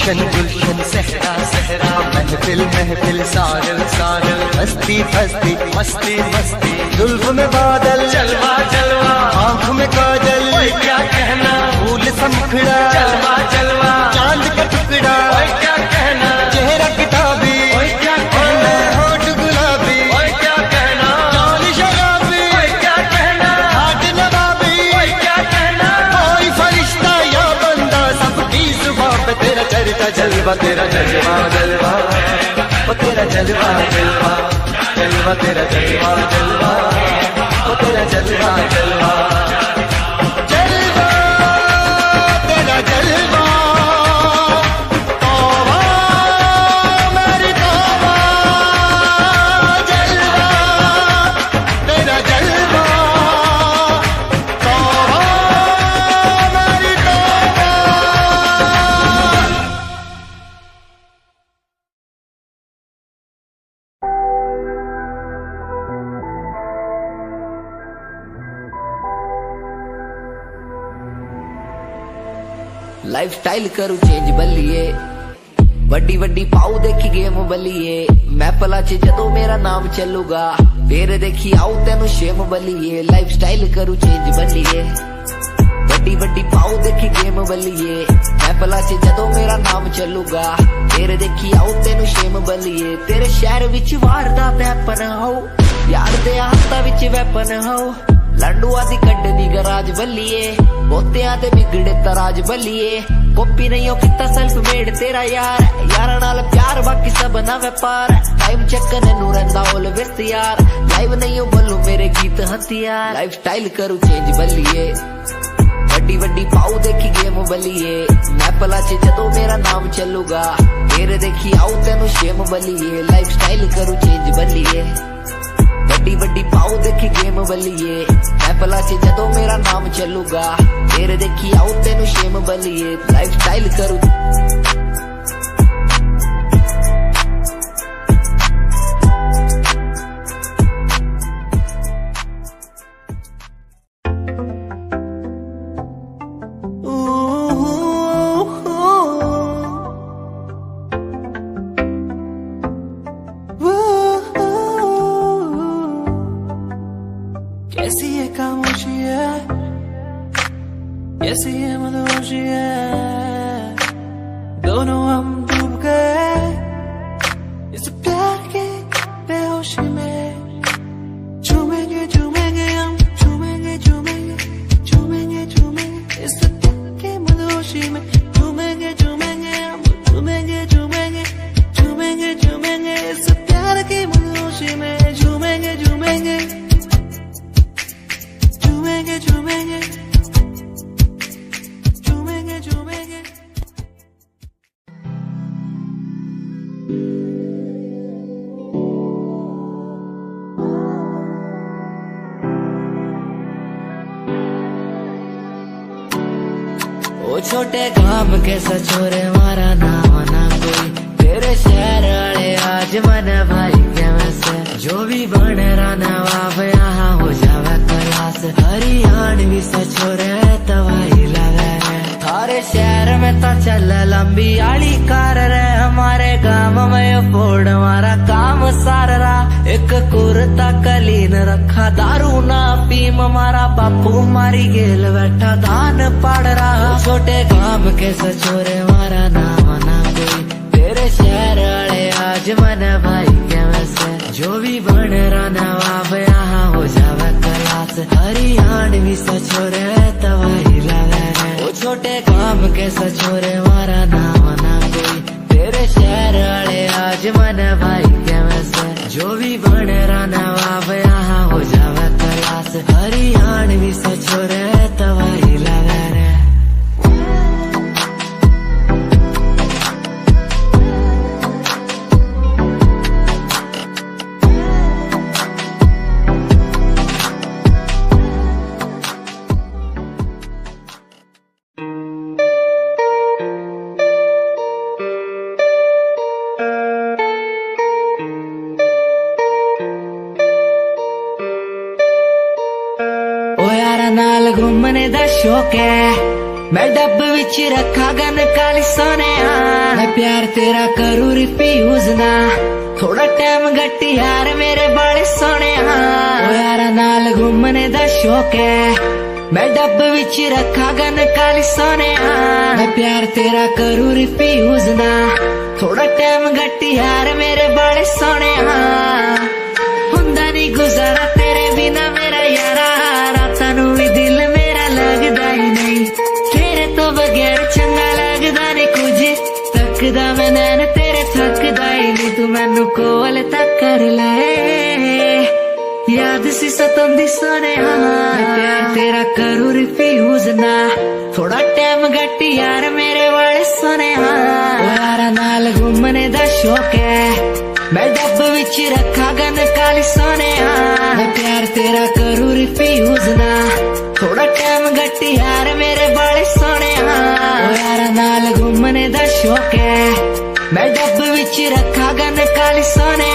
गुलशन गुलशन सहरा सहरा, महफिल महफिल साहिल साहिल, हस्ती हस्ती मस्ती मस्ती, जुल्फ में बादल जलवा जलवा, आँख में काजल, ओए क्या कहना, फूल समखड़ा, जलवा जलवा, चांद का टुकड़ा, ओए क्या कहना, चेहरा किताबी, ओए क्या कहना, होठ गुलाबी, ओए क्या कहना, चाल शराबी, ओए क्या कहना, हाथ नवाबी, ओए क्या कहना, कोई फरिश्ता या बंदा, सबकी जुबान पे तेरा चर्चा जलवा, तेरा जलवा जलवा, ओ तेरा जलवा जलवा, जलवा तेरा जलवा जलवा, ओ तेरा जलवा जलवा, जलवा तेरा जलवा, तौबा मेरी तौबा, जलवा तेरा जलवा, तौबा मेरी तौबा। लाइफ स्टाइल करू चेंज बल्लिए, वड्डी वड्डी पाऊ देखी गेम बल्लिए, मैं पला च जदों मेरा नाम चलूगा, फिर देखी आऊ तेनू शेम बल्लिए। लाइफ स्टाइल करू चेंज बल्लिए, वड्डी वड्डी पाऊ देखी गेम बल्लिए, मैं पला च जदों मेरा नाम चलूगा, फिर देखी आऊ तेनू शेम बल्लिए। तेरे शहर विच वारदात हैपन हो, यार दे हाथां विच वैपन हो, लंडुआ दी कड्डनी गराज बल्लिए, बोतियां ते बिगड़े तराज बल्लिए। कॉपी नहीं हो किता सेल्फ मेड तेरा यार, यार नाल प्यार बाकी सब ना व्यापार, टाइम चक्कन नू रंदा ऑलवेज यार, लाइव नहीं हो बोलू मेरे गीत हथियार। लाइफ स्टाइल करू चेंज बल्लिए, वड्डी वड्डी पाऊ देखी गेम बल्लिए, मैं पला च जदों मेरा नाम चलूगा, फिर देखी आऊ तेनू शेम बल्लिए। लाइफ स्टाइल करू चेंज बल्लिए, वड्डी वड्डी पाऊ देखी गेम बल्लिए, मैं पला च जदों मेरा नाम चलूगा, फिर देखी आऊ तेनू शेम बल्लिए। लाइफ स्टाइल करू कैसी ये खामोशी है, कैसी ये मदहोशी है, दोनों हम डूब गए इस प्यार के बेहोशी में। झूमेंगे झूमेंगे हम, झूमेंगे झूमेंगे झूमेंगे झूमेंगे इस प्यार के मदहोशी में। झूमेंगे झूमेंगे हम, झूमेंगे झूमेंगे झूमेंगे झूमेंगे इस प्यार के मदहोशी में। झूमेंगे झूमेंगे झूमेंगे झूमेंगे झूमेंगे झूमेंगे। ओ छोटे काम के सचोरे मारा नाम ना कोई, तेरे शहर वाले आज मन भाई के वैसे, जो भी बन रहा नवाब यहाँ हो जावे कलास, हरियाणवी सचोरे तवाई लगे रे। थारे शहर में तो चल लंबी आली कार रे, हमारे गांव में फोड़ हमारा काम सार रहा। एक कुर्ता कलीन रखा, दारू ना पीम, हमारा बापू मारी गेल बैठा दान पाड़ रहा। छोटे काम के सचोरे मारा नाम ना कोई, तेरे शहर वाले आज मन भाई के वैसे, जो भी बन रहा नवाब यहाँ हो जावे कलास, हरियाणवी सचोरे तवाई लगे रे। ओ छोटे काम के सचोरे मारा नाम ना कोई, तेरे शहर वाले आज मन भाई के वैसे, जो भी बन रहा नवाब यहाँ हो जावे कलास, हरियाणवी सचोरे तवाई लगे रे। ओ यार नाल घूमने दा शौक है, मैं डब विच रखा गन काली सोने मैं प्यार तेरा करूँ रिफ्यूज ना थोड़ा टाइम गट्टी यार मेरे बड़े सोने यारा नाल घूमने दा शौक है मैं डब विच रखा गन काली सोने मैं प्यार तेरा करूँ रिफ्यूज ना थोड़ा टाइम गट्टी यार मेरे बड़े सोने हुंदा नहीं गुजारा तेरे बिना मेरा यारा रातां नूं भी दिल मेरा लगदा ही नहीं तेरे तो बगैर चंगा लगदा नहीं कुछ तकदा मैं नैन तेरे थकदा ही नहीं तू मैनू कोल तक कर ले याद सी सतंदी सोने प्यार तेरा करूँ रिफ्यूज ना थोड़ा टाइम गट्टी यार मेरे वाले सोने यारा नाल घूमने दा शौक है मैं डब विच रखा गन काली सोने मैं प्यार तेरा करूँ रिफ्यूज ना थोड़ा टाइम गट्टी यार मेरे बड़े सोने यारा नाल घूमने दा शौक है मैं डब विच रखा गन काली सोने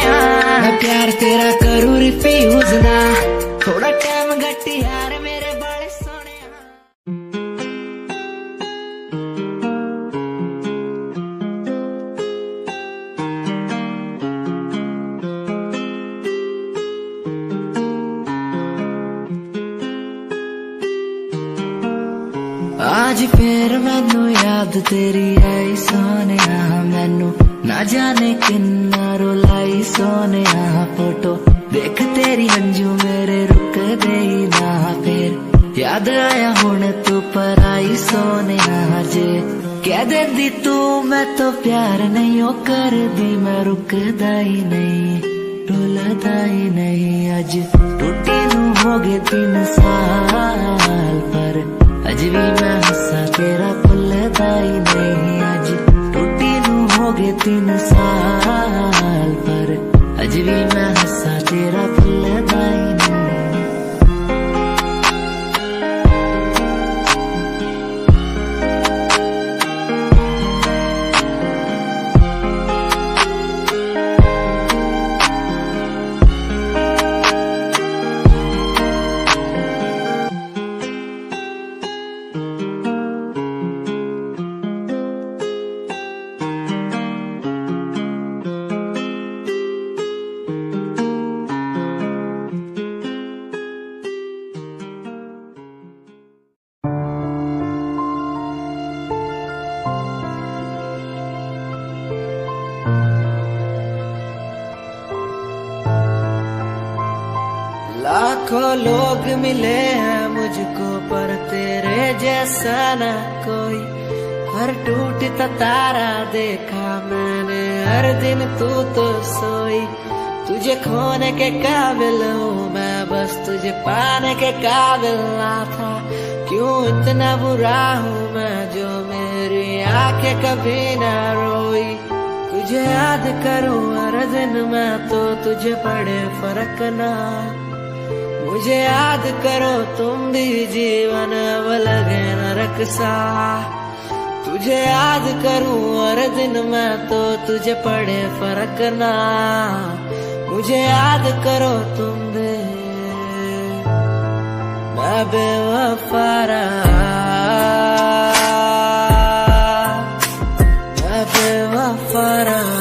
मैं प्यार तेरा करूँ रिफ्यूज ना थोड़ा टाइम गट्टी यार मेरे बड़े सोने आज फिर मैनू याद तेरी आई सोने मैनू ना जाने किन्ना रुलाई सोने फोटो देख तेरी अंजू मेरे रुक दे ना फिर याद आया हुण तू पर आई सोने जे कह देंदी तू मैं तो प्यार नहीं ओ कर दी मैं रुकदा ही नहीं डुलदा ही नहीं अज टूटी नू हो गए 3 साल पर अज भी मैं हंसा तेरा भुलदा ही नहीं अज टूटी नू हो गए 3 साल पर अज भी मैं हंसा तेरा भुलदा ही नहीं लाखों लोग मिले हैं मुझको पर तेरे जैसा ना कोई हर टूटता तारा देखा मैंने हर दिन तू तो सोई तुझे खोने के काबिल हूँ मैं बस तुझे पाने के काबिल ना था क्यों इतना बुरा हूँ मैं जो मेरी आंखें कभी ना रोई तुझे याद करूँ हर दिन मैं तो तुझे पड़े फर्क ना मुझे याद करो तुम भी जीवन अब लगे नरक सा तुझे याद करूं हर दिन मैं तो तुझे पड़े फर्क ना मुझे याद करो तुम भी मैं बेवफा रहा मैं बेवफा रहा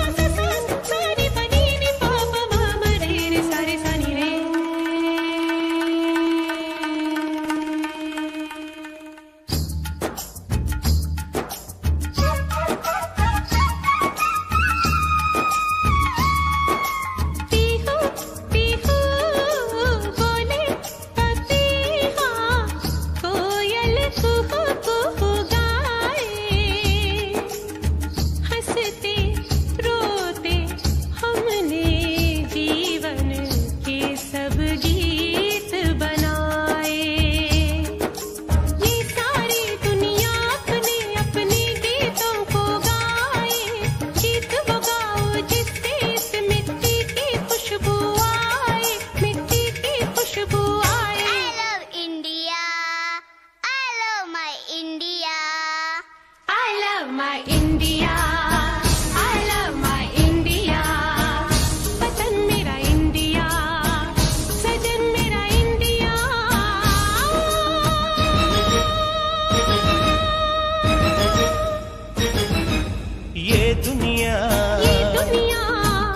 दुनिया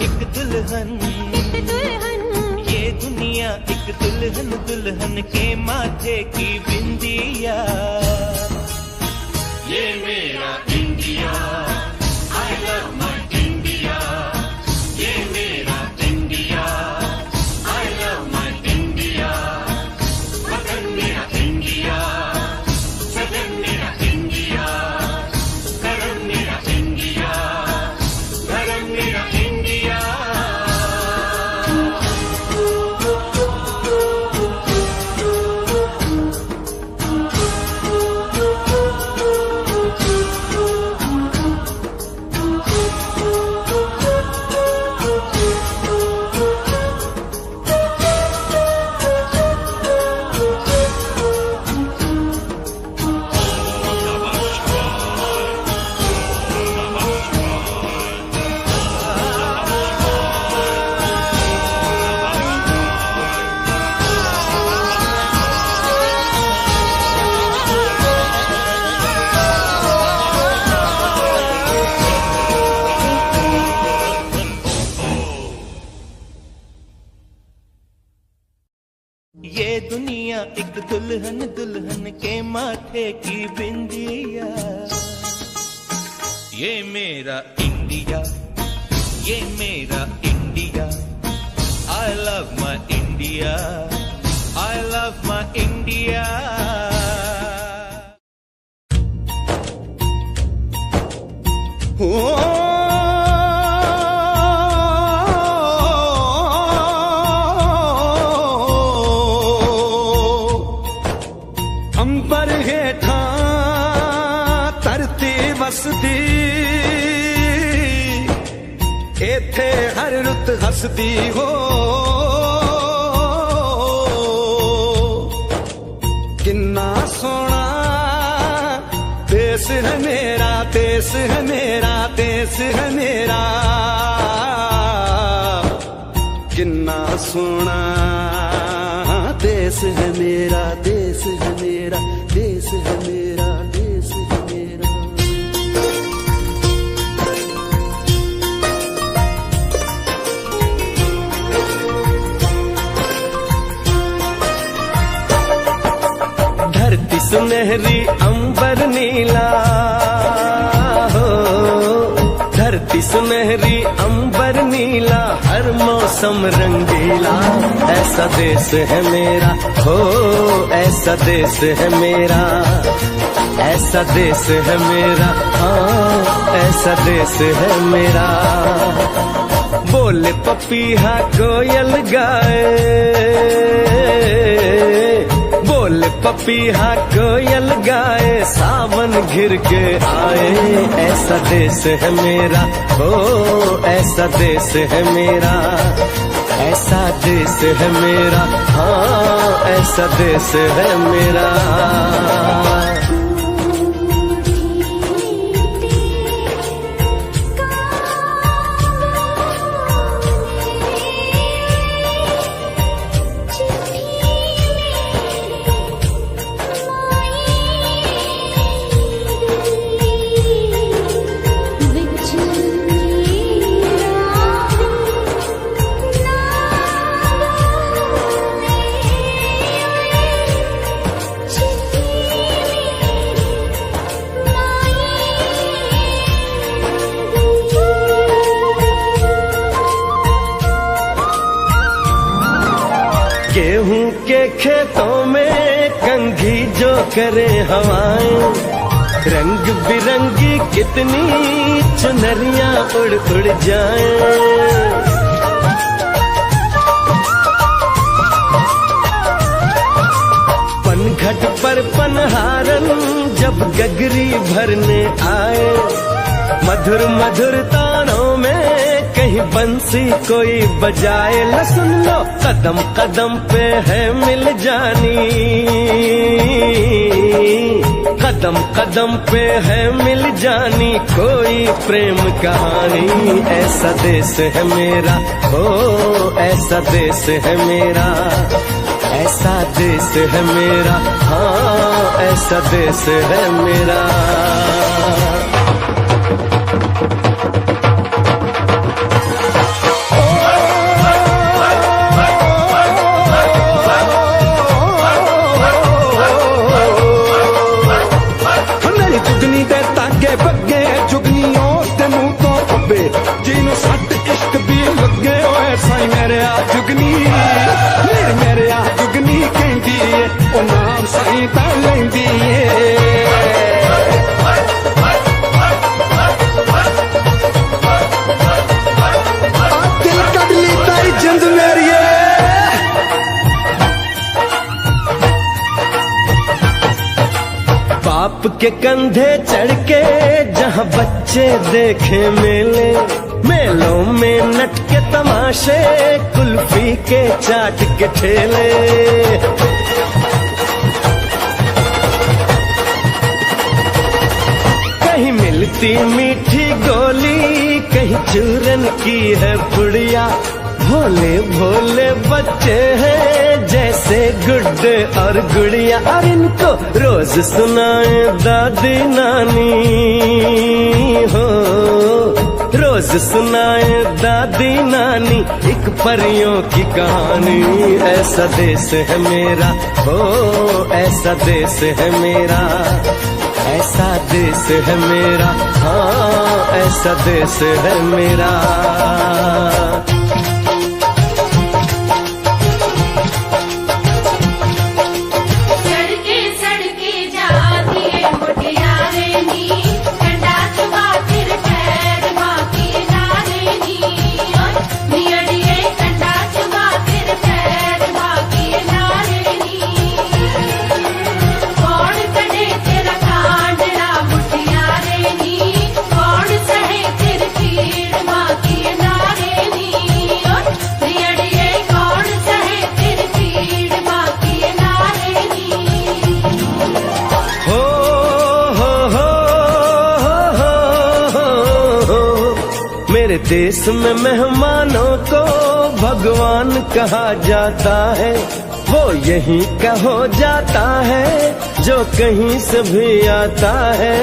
एक दुल्हन, ये दुनिया एक दुल्हन, दुल्हन के माथे की बिंदिया। ये मेरा India, I love my India, ये मेरा India, I love my India, वतन मेरा इंडिया, सदन मेरा इंडिया, करम मेरा इंडिया, धर्म मेरा इंडिया। ये दुनिया एक दुल्हन, दुल्हन के माथे की बिंदिया। ये मेरा इंडिया, ये मेरा India, I love my India, I love my India। अंबर हेठा धरती वसदी, एथे हर रुत हसदी हो। किन्ना सोना देश है मेरा, देश है मेरा, देश है मेरा। किन्ना सोना देश है मेरा, देश है मेरा, देश है मेरा, देश है मेरा। धरती सुनहरी अंबर नीला हो, धरती सुनहरी अंबर नीला, हर मौसम रंगीला। ऐसा देश है मेरा हो, ऐसा देश है मेरा, ऐसा देश है मेरा, हाँ ऐसा देश है मेरा। बोले पपीहा कोयल गाए, बोले पपीहा कोयल गाए, सावन घिर के आए। ऐसा देश है मेरा हो, ऐसा देश है मेरा, ऐसा देश है मेरा, हाँ ऐसा देश है मेरा। गेहूं के खेतों में कंघी जो करे हवाएं, रंग बिरंगी कितनी चुनरियां उड़ उड़ जाएं। पनघट पर पनहारन जब गगरी भरने आए, मधुर मधुर तानों में कहीं बंसी कोई बजाए। ल सुन लो कदम कदम पे है मिल जानी, कदम कदम पे है मिल जानी कोई प्रेम कहानी। ऐसा देश है मेरा हो, ऐसा देश है मेरा, ऐसा देश है मेरा, हाँ ऐसा देश है मेरा। सट इश्क दी लगे ओए साई मेरे आ जुगनी मेरे आ जुगनी कहंदी ए ओ नाम साई ता लैंदी ए दिल कट ली तारी जिंद मेरी बाप के कंधे चढ़ के जहाँ बच्चे देखे मेले मेलों में नट के तमाशे कुल्फी के चाट के ठेले कहीं मिलती मीठी गोली कहीं चूरन की है पुड़िया भोले भोले बच्चे हैं जैसे गुड्डे और गुड़िया और इनको रोज सुनाए दादी नानी हो रोज सुनाए दादी नानी एक परियों की कहानी ऐसा देश है मेरा हो ऐसा देश है मेरा ऐसा देश है मेरा हाँ ऐसा देश है मेरा सड़के सड़के जाती है मुटियारे नी कंडा चुबा फिर पैर बाकी नारे नी नियड़िए कंडा चुबा फिर पैर बाकी नारे नी कौन कटे तेरा कांडड़ा मुटियारे नी कौन सहे फिर पीड़ बाकी नारे नी नियड़िए कौन सहे फिर पीड़ बाकी नारे नी हो मेरे देश में मेहमानों को भगवान कहा जाता है वो यहीं का हो जाता है जो कहीं से भी आता है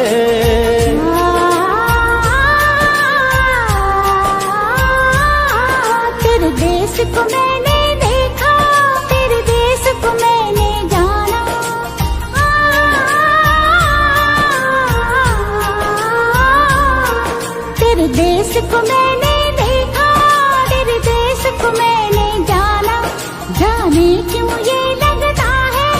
तेरे देश को मैंने देखा तेरे देश को मैंने जाना तेरे देश को मैंने देखा तेरे देश को मैंने जाना जाने क्यों ये लगता है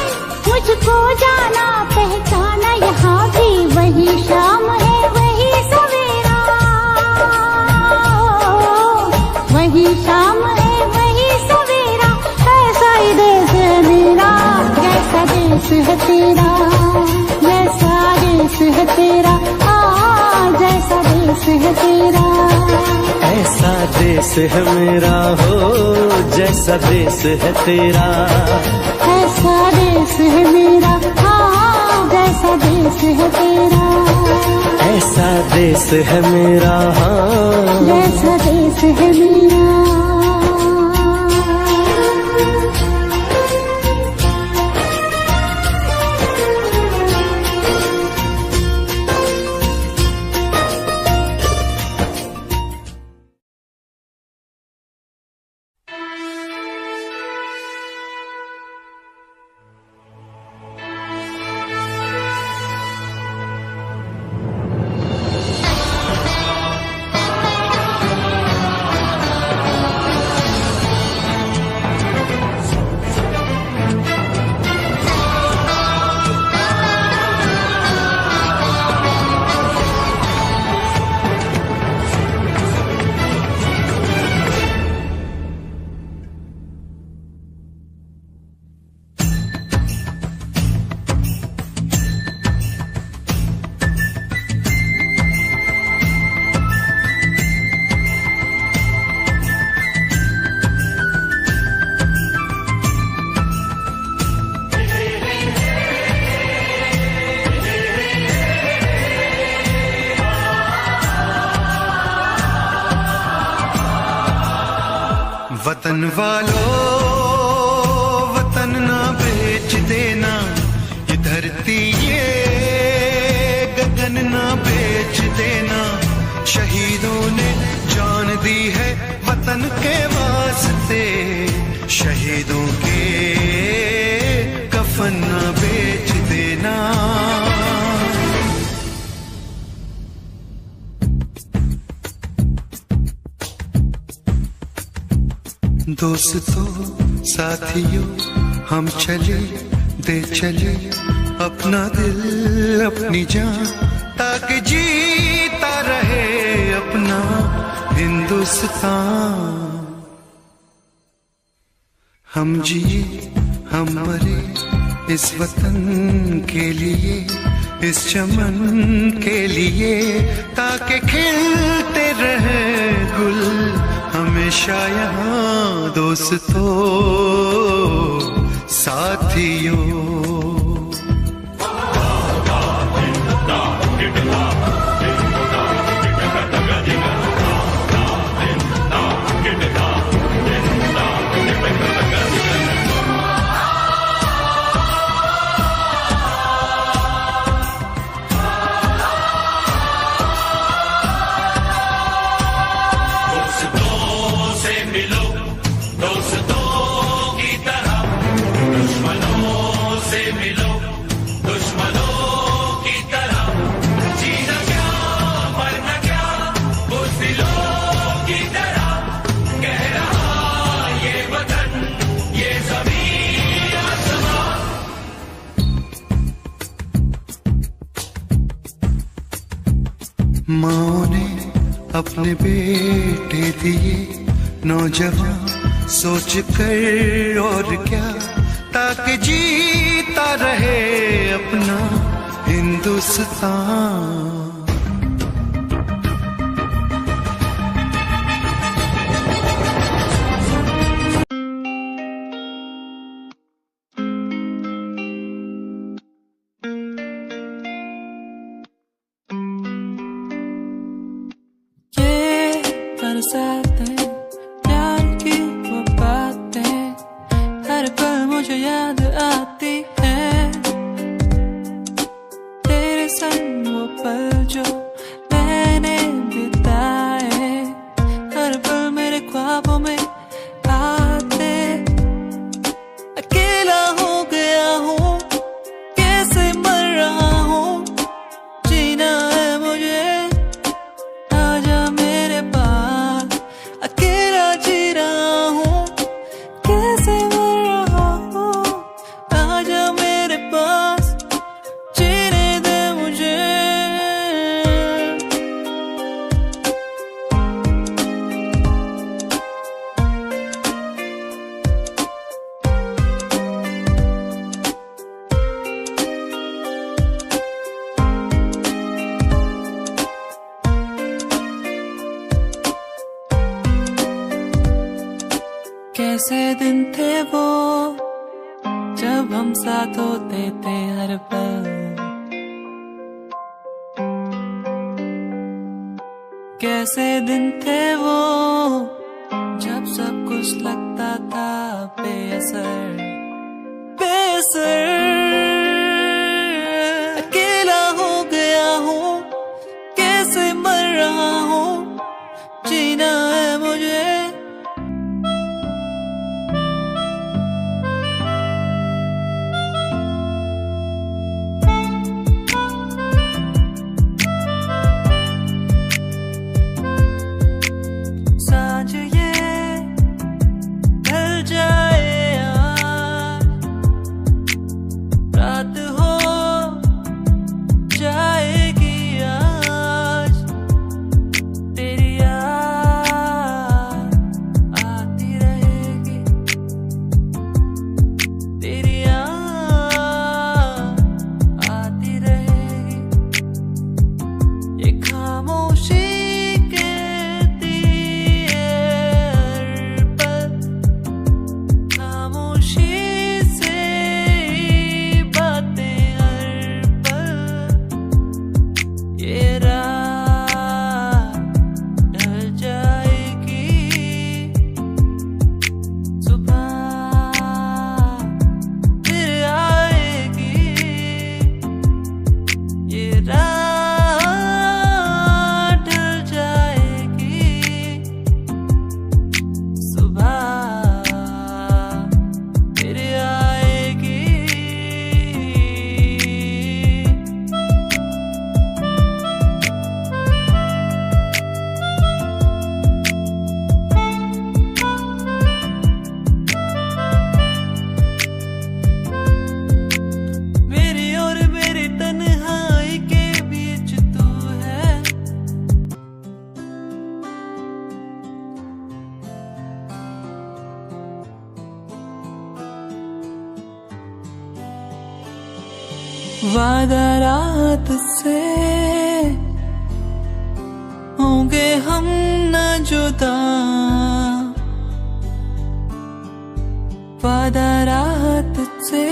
मुझको जाना पहचाना यहाँ भी वही शाम है वही सवेरा वही शाम है वही सवेरा ऐसा ही देश है मेरा जैसा देश है तेरा जैसा देश है तेरा जैसा देश है तेरा ऐसा देश है मेरा हो जैसा देश है तेरा ऐसा देश है मेरा जैसा देश है तेरा ऐसा देश है मेरा हाँ जैसा देश है मेरा वतन वालों वतन ना बेच देना ये धरती ये गगन ना बेच देना शहीदों ने जान दी है वतन के वास्ते शहीदों के कफन ना बेच देना दोस्तों साथियों हम चले दे चले अपना दिल अपनी जान, ताकि जीता रहे अपना हिंदुस्तान। हम जिए हम मरे इस वतन के लिए, इस चमन के लिए, ताकि खिलते रहे गुल हमेशा यहाँ। दोस्तों साथियों माँ ने अपने बेटे दिए नौजवान सोच कर और क्या, ताकि जीता रहे अपना हिंदुस्तान। बरसातें प्यार की वो बातें हर पल मुझे याद आती हैं। तेरे संग वो पल जो मैंने बिताए हर पल मेरे ख्वाबों में आते। अकेला हो गया हूँ कैसे मर रहा हूँ, जीना है मुझे आजा मेरे पास। अकेला जी रहा हूँ कैसे मर रहा हूँ, आजा मेरे पास जीने दे मुझे। कैसे दिन थे वो जब हम साथ होते थे हर पल, कैसे दिन थे वो जब सब कुछ लगता था बेअसर बेअसर। अकेला हो गया हूँ कैसे मर रहा हूँ, जीना है मुझे। सांझ ये ढल जाए वादा रात से होंगे हम न जुदा, वादा रात से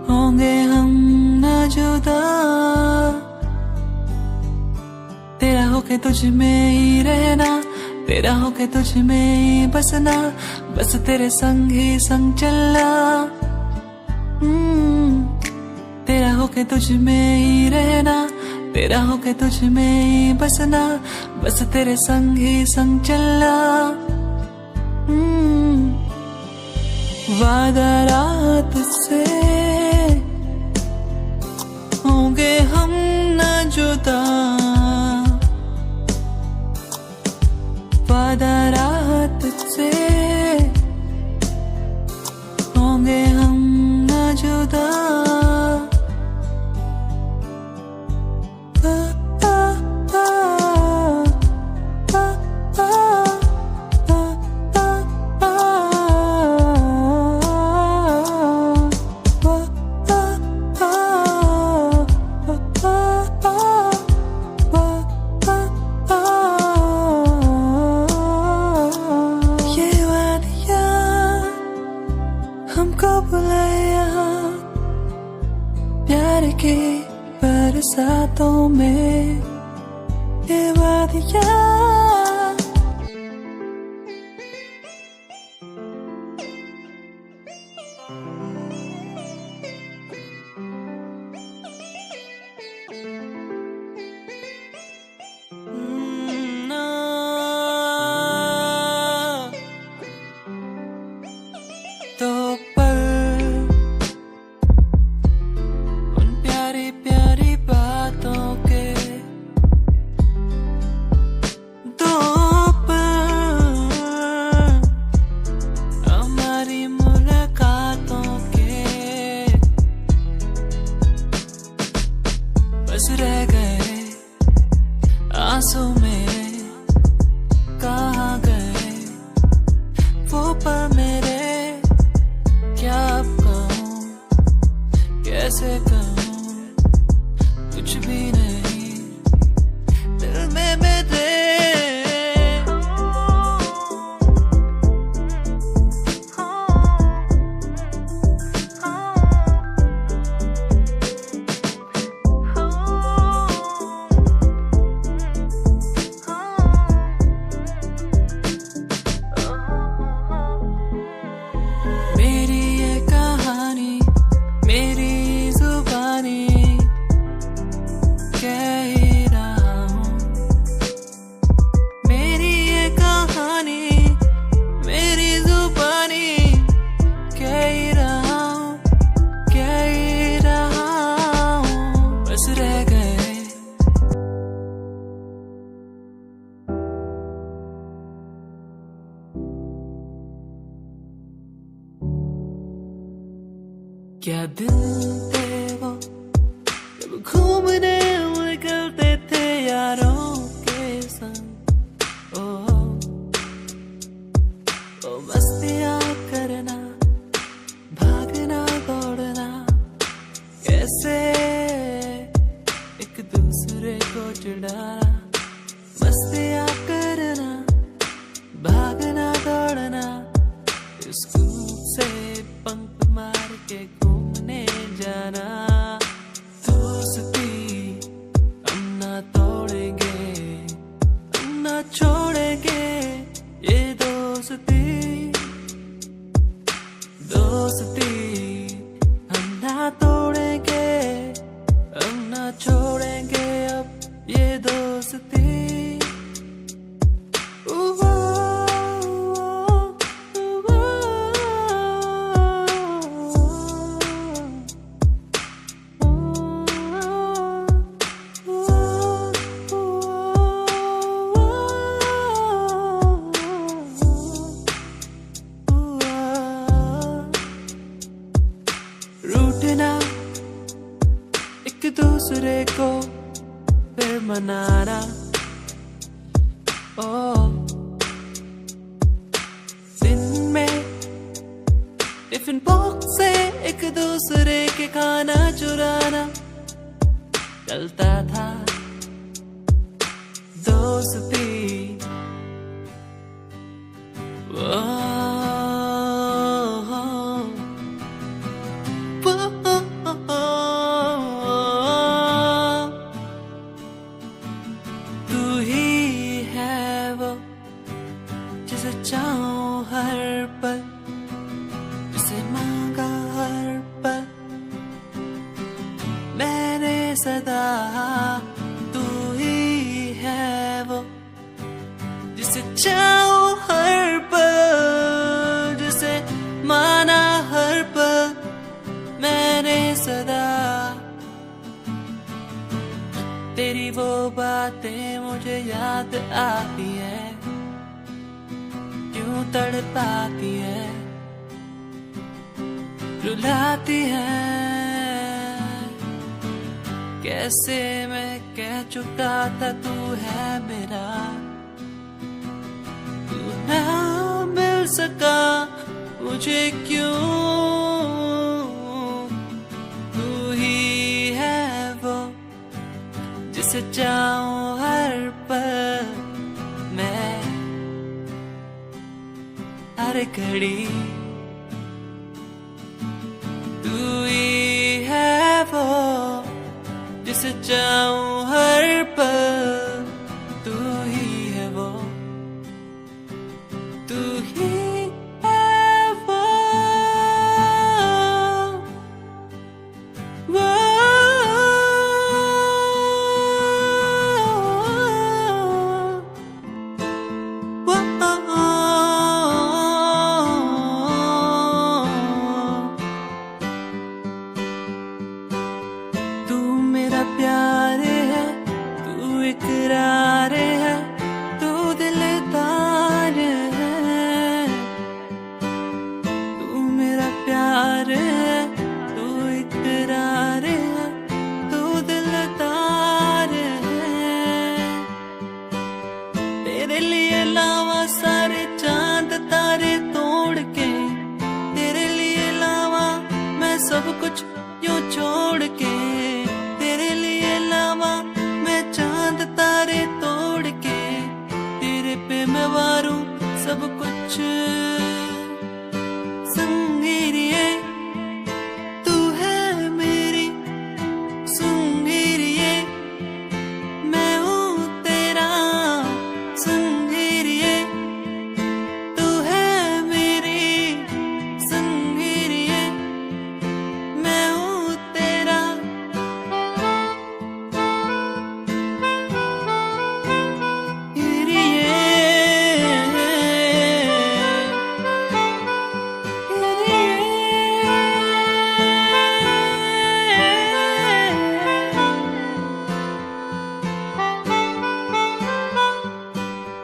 होंगे हम न जुदा। तेरा होके तुझ में ही रहना, तेरा होके तुझ में ही बसना, बस तेरे संग ही संग चलना। तेरा होके तुझ में ही रहना, तेरा होके तुझ में ही बसना, बस तेरे संग ही संग चलना। वादा रात से होंगे हम न जुदा, वादा रात से होंगे हम न जुदा। प्यार के बरसातों में ये वादियाँ रह गए आंसू में, कहाँ गए वो पल मेरे, क्या अब कहूँ कैसे कहूँ, कुछ भी नहीं दिल में मेरे। क्या दिन थे वो जब घूमने निकलते थे यारों के संग। ओ मस्तियाँ करना, भागना दौड़ना, कैसे एक दूसरे को चिढ़ाना। मस्तियाँ करना, भागना दौड़ना, स्कूल से पंख मार के घूमने जाना। दोस्ती हम ना तोड़ेंगे, हम ना छोड़ेंगे ये दोस्ती। दोस्ती हम ना तोड़ेंगे, हम ना छोड़ेंगे अब ये दोस्ती। दूसरे को फिर मनाना। दिन में टिफिन बॉक्स से एक दूसरे के खाना चुराना चलता था दोस्ती। तू ही है वो जिसे चाहूं हर पल, जिसे मांगा हर पल मैंने सदा। तू ही है वो जिसे चाहूं हर पल, जिसे माना हर पल मैंने सदा। तेरी वो बातें मुझे याद आती है, क्यों तड़पाती है, रुलाती है। कैसे मैं कह चुका था तू है मेरा, तू ना मिल सका मुझे क्यों। तू ही है वो जिसे चाहूं हर पल मैं, हर घड़ी। तू ही है वो जिसे चाहूं हर पल, तू ही है वो, तू ही सब कुछ यूं छोड़ के, तेरे लिए लावा मैं चांद तारे तोड़ के, तेरे पे मैं वारूं सब कुछ। संगीरिए तू है मेरी संगीरिए, मैं हूँ तेरा संगीरिए। तू है मेरी संगीरिए, मैं हूँ तेरा।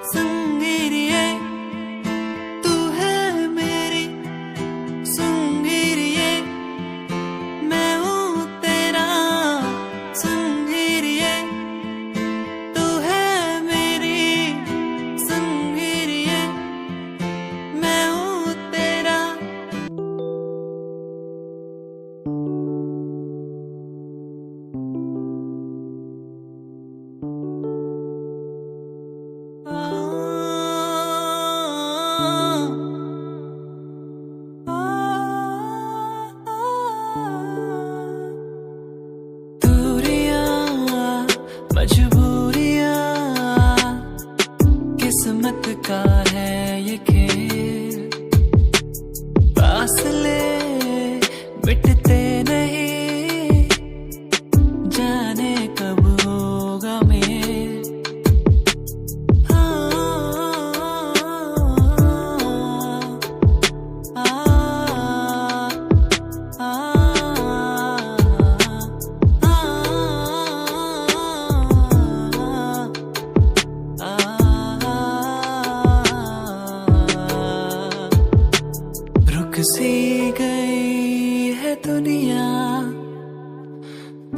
संगीरिए तू है मेरी संगीरिए, मैं हूँ तेरा संगीरिए। तू है मेरी संगीरिए, मैं हूँ तेरा। मजबूरियां किस्मत का है ये खेल, फासले मिटते नहीं, जाने कब होगा मेल। सी गई है दुनिया,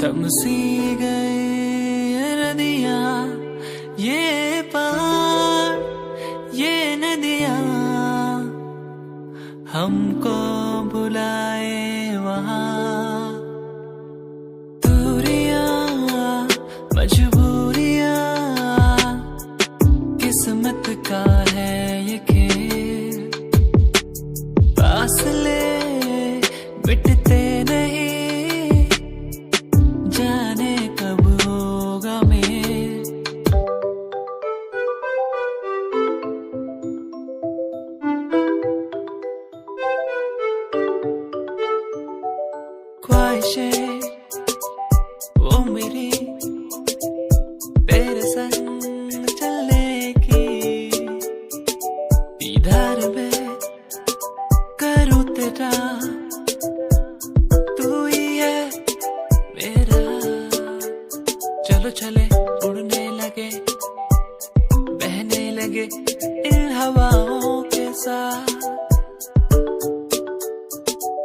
थम सी गई है नदियाँ, ये पहाड़ ये नदियाँ हमको बुलाए वहाँ। दूरियां मजबूरियां किस्मत का है ये खेल, फासले मिटते नहीं, जाने कब होगा मेल। ख्वाहिशें वो मेरी तेरे संग चलने की, दीदार में करूँ तेरा, तू ही है मेरा। चलो चले उड़ने लगे, बहने लगे इन हवाओं के साथ,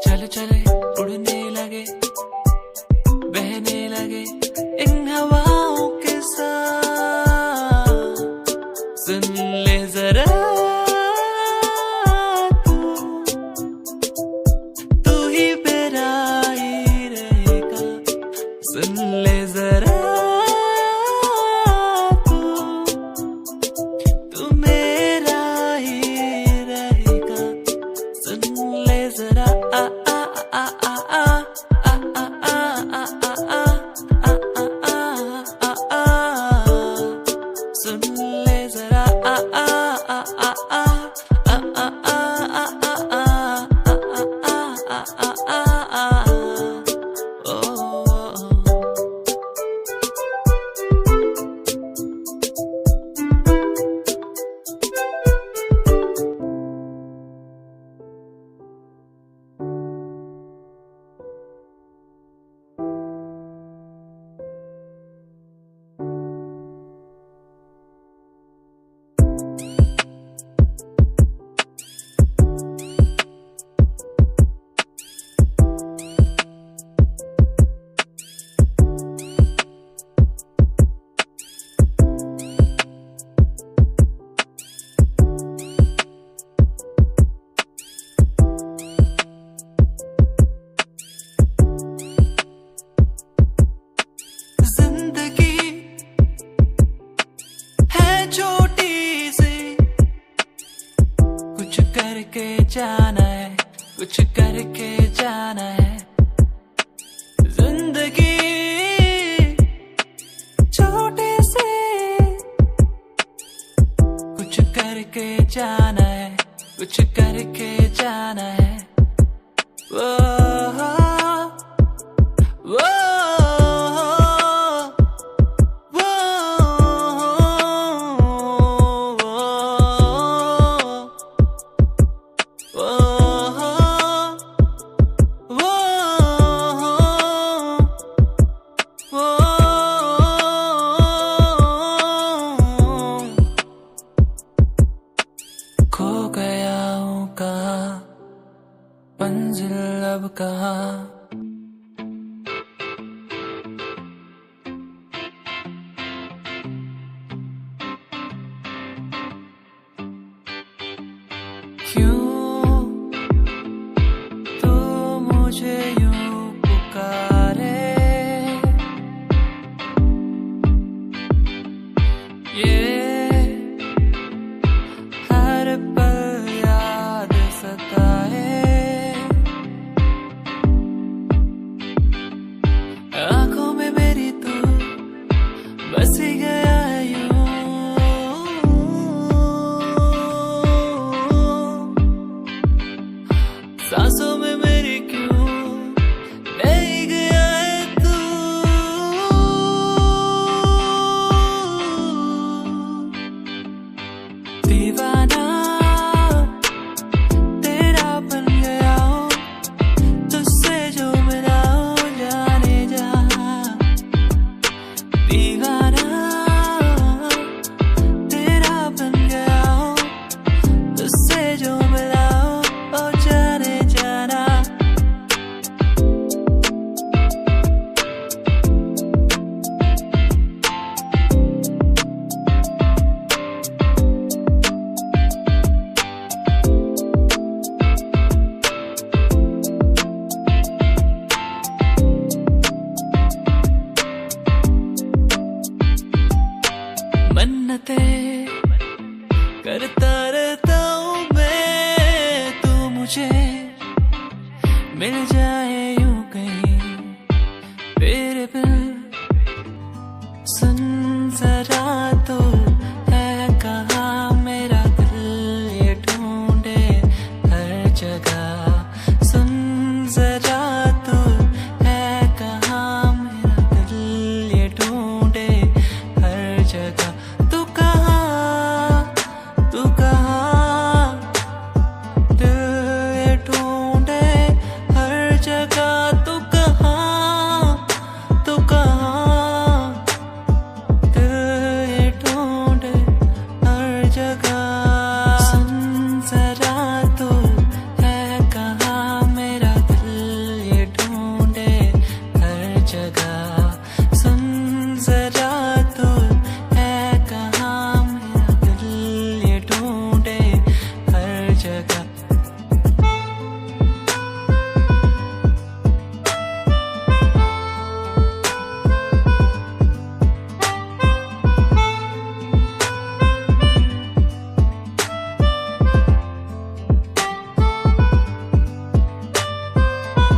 चले चले उड़ने लगे, बहने लगे इन हवाओं के साथ। सुन ले जरा तू ही मेरा ही रहेगा, सुन ले जरा तू मेरा ही रहेगा, सुन ले जरा सुन ले जरा जिंदगी है छोटी सी, कुछ करके जाना है, कुछ करके जाना है। जिंदगी छोटी सी, कुछ करके जाना है, कुछ करके जाना है। वो वो खो गया हूँ कहाँ, मंजिल अब कहाँ। क्यों तू मुझे यूं पुकारे, ये हर पल याद सताए, आंखों में मेरी तू बस ही गया है यूं। करता रहता हूँ मैं, तू मुझे मिल जाए यूं कहीं तेरे बिन। सुन जरा तो है कहाँ मेरा दिल ये ढूंढे हर जगह। सुन जरा तो है कहाँ मेरा दिल ये ढूंढे हर जगह। तू कहाँ दिल ये ढूंढे हर जगह। तू कहाँ दिल ये ढूंढे हर जगह। सुन जरा तो है कहाँ मेरा दिल ये ढूंढे हर जगह। सुन जरा तो है कहाँ मेरा दिल ये ढूंढे हर जगह।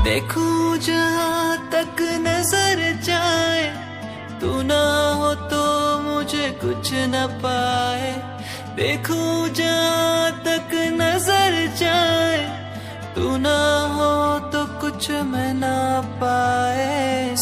देखूं जहाँ तक नजर जाए, तू ना हो तो मुझे कुछ न पाए। देखूं जहाँ तक नजर जाए, तू ना हो तो कुछ मैं ना पाए।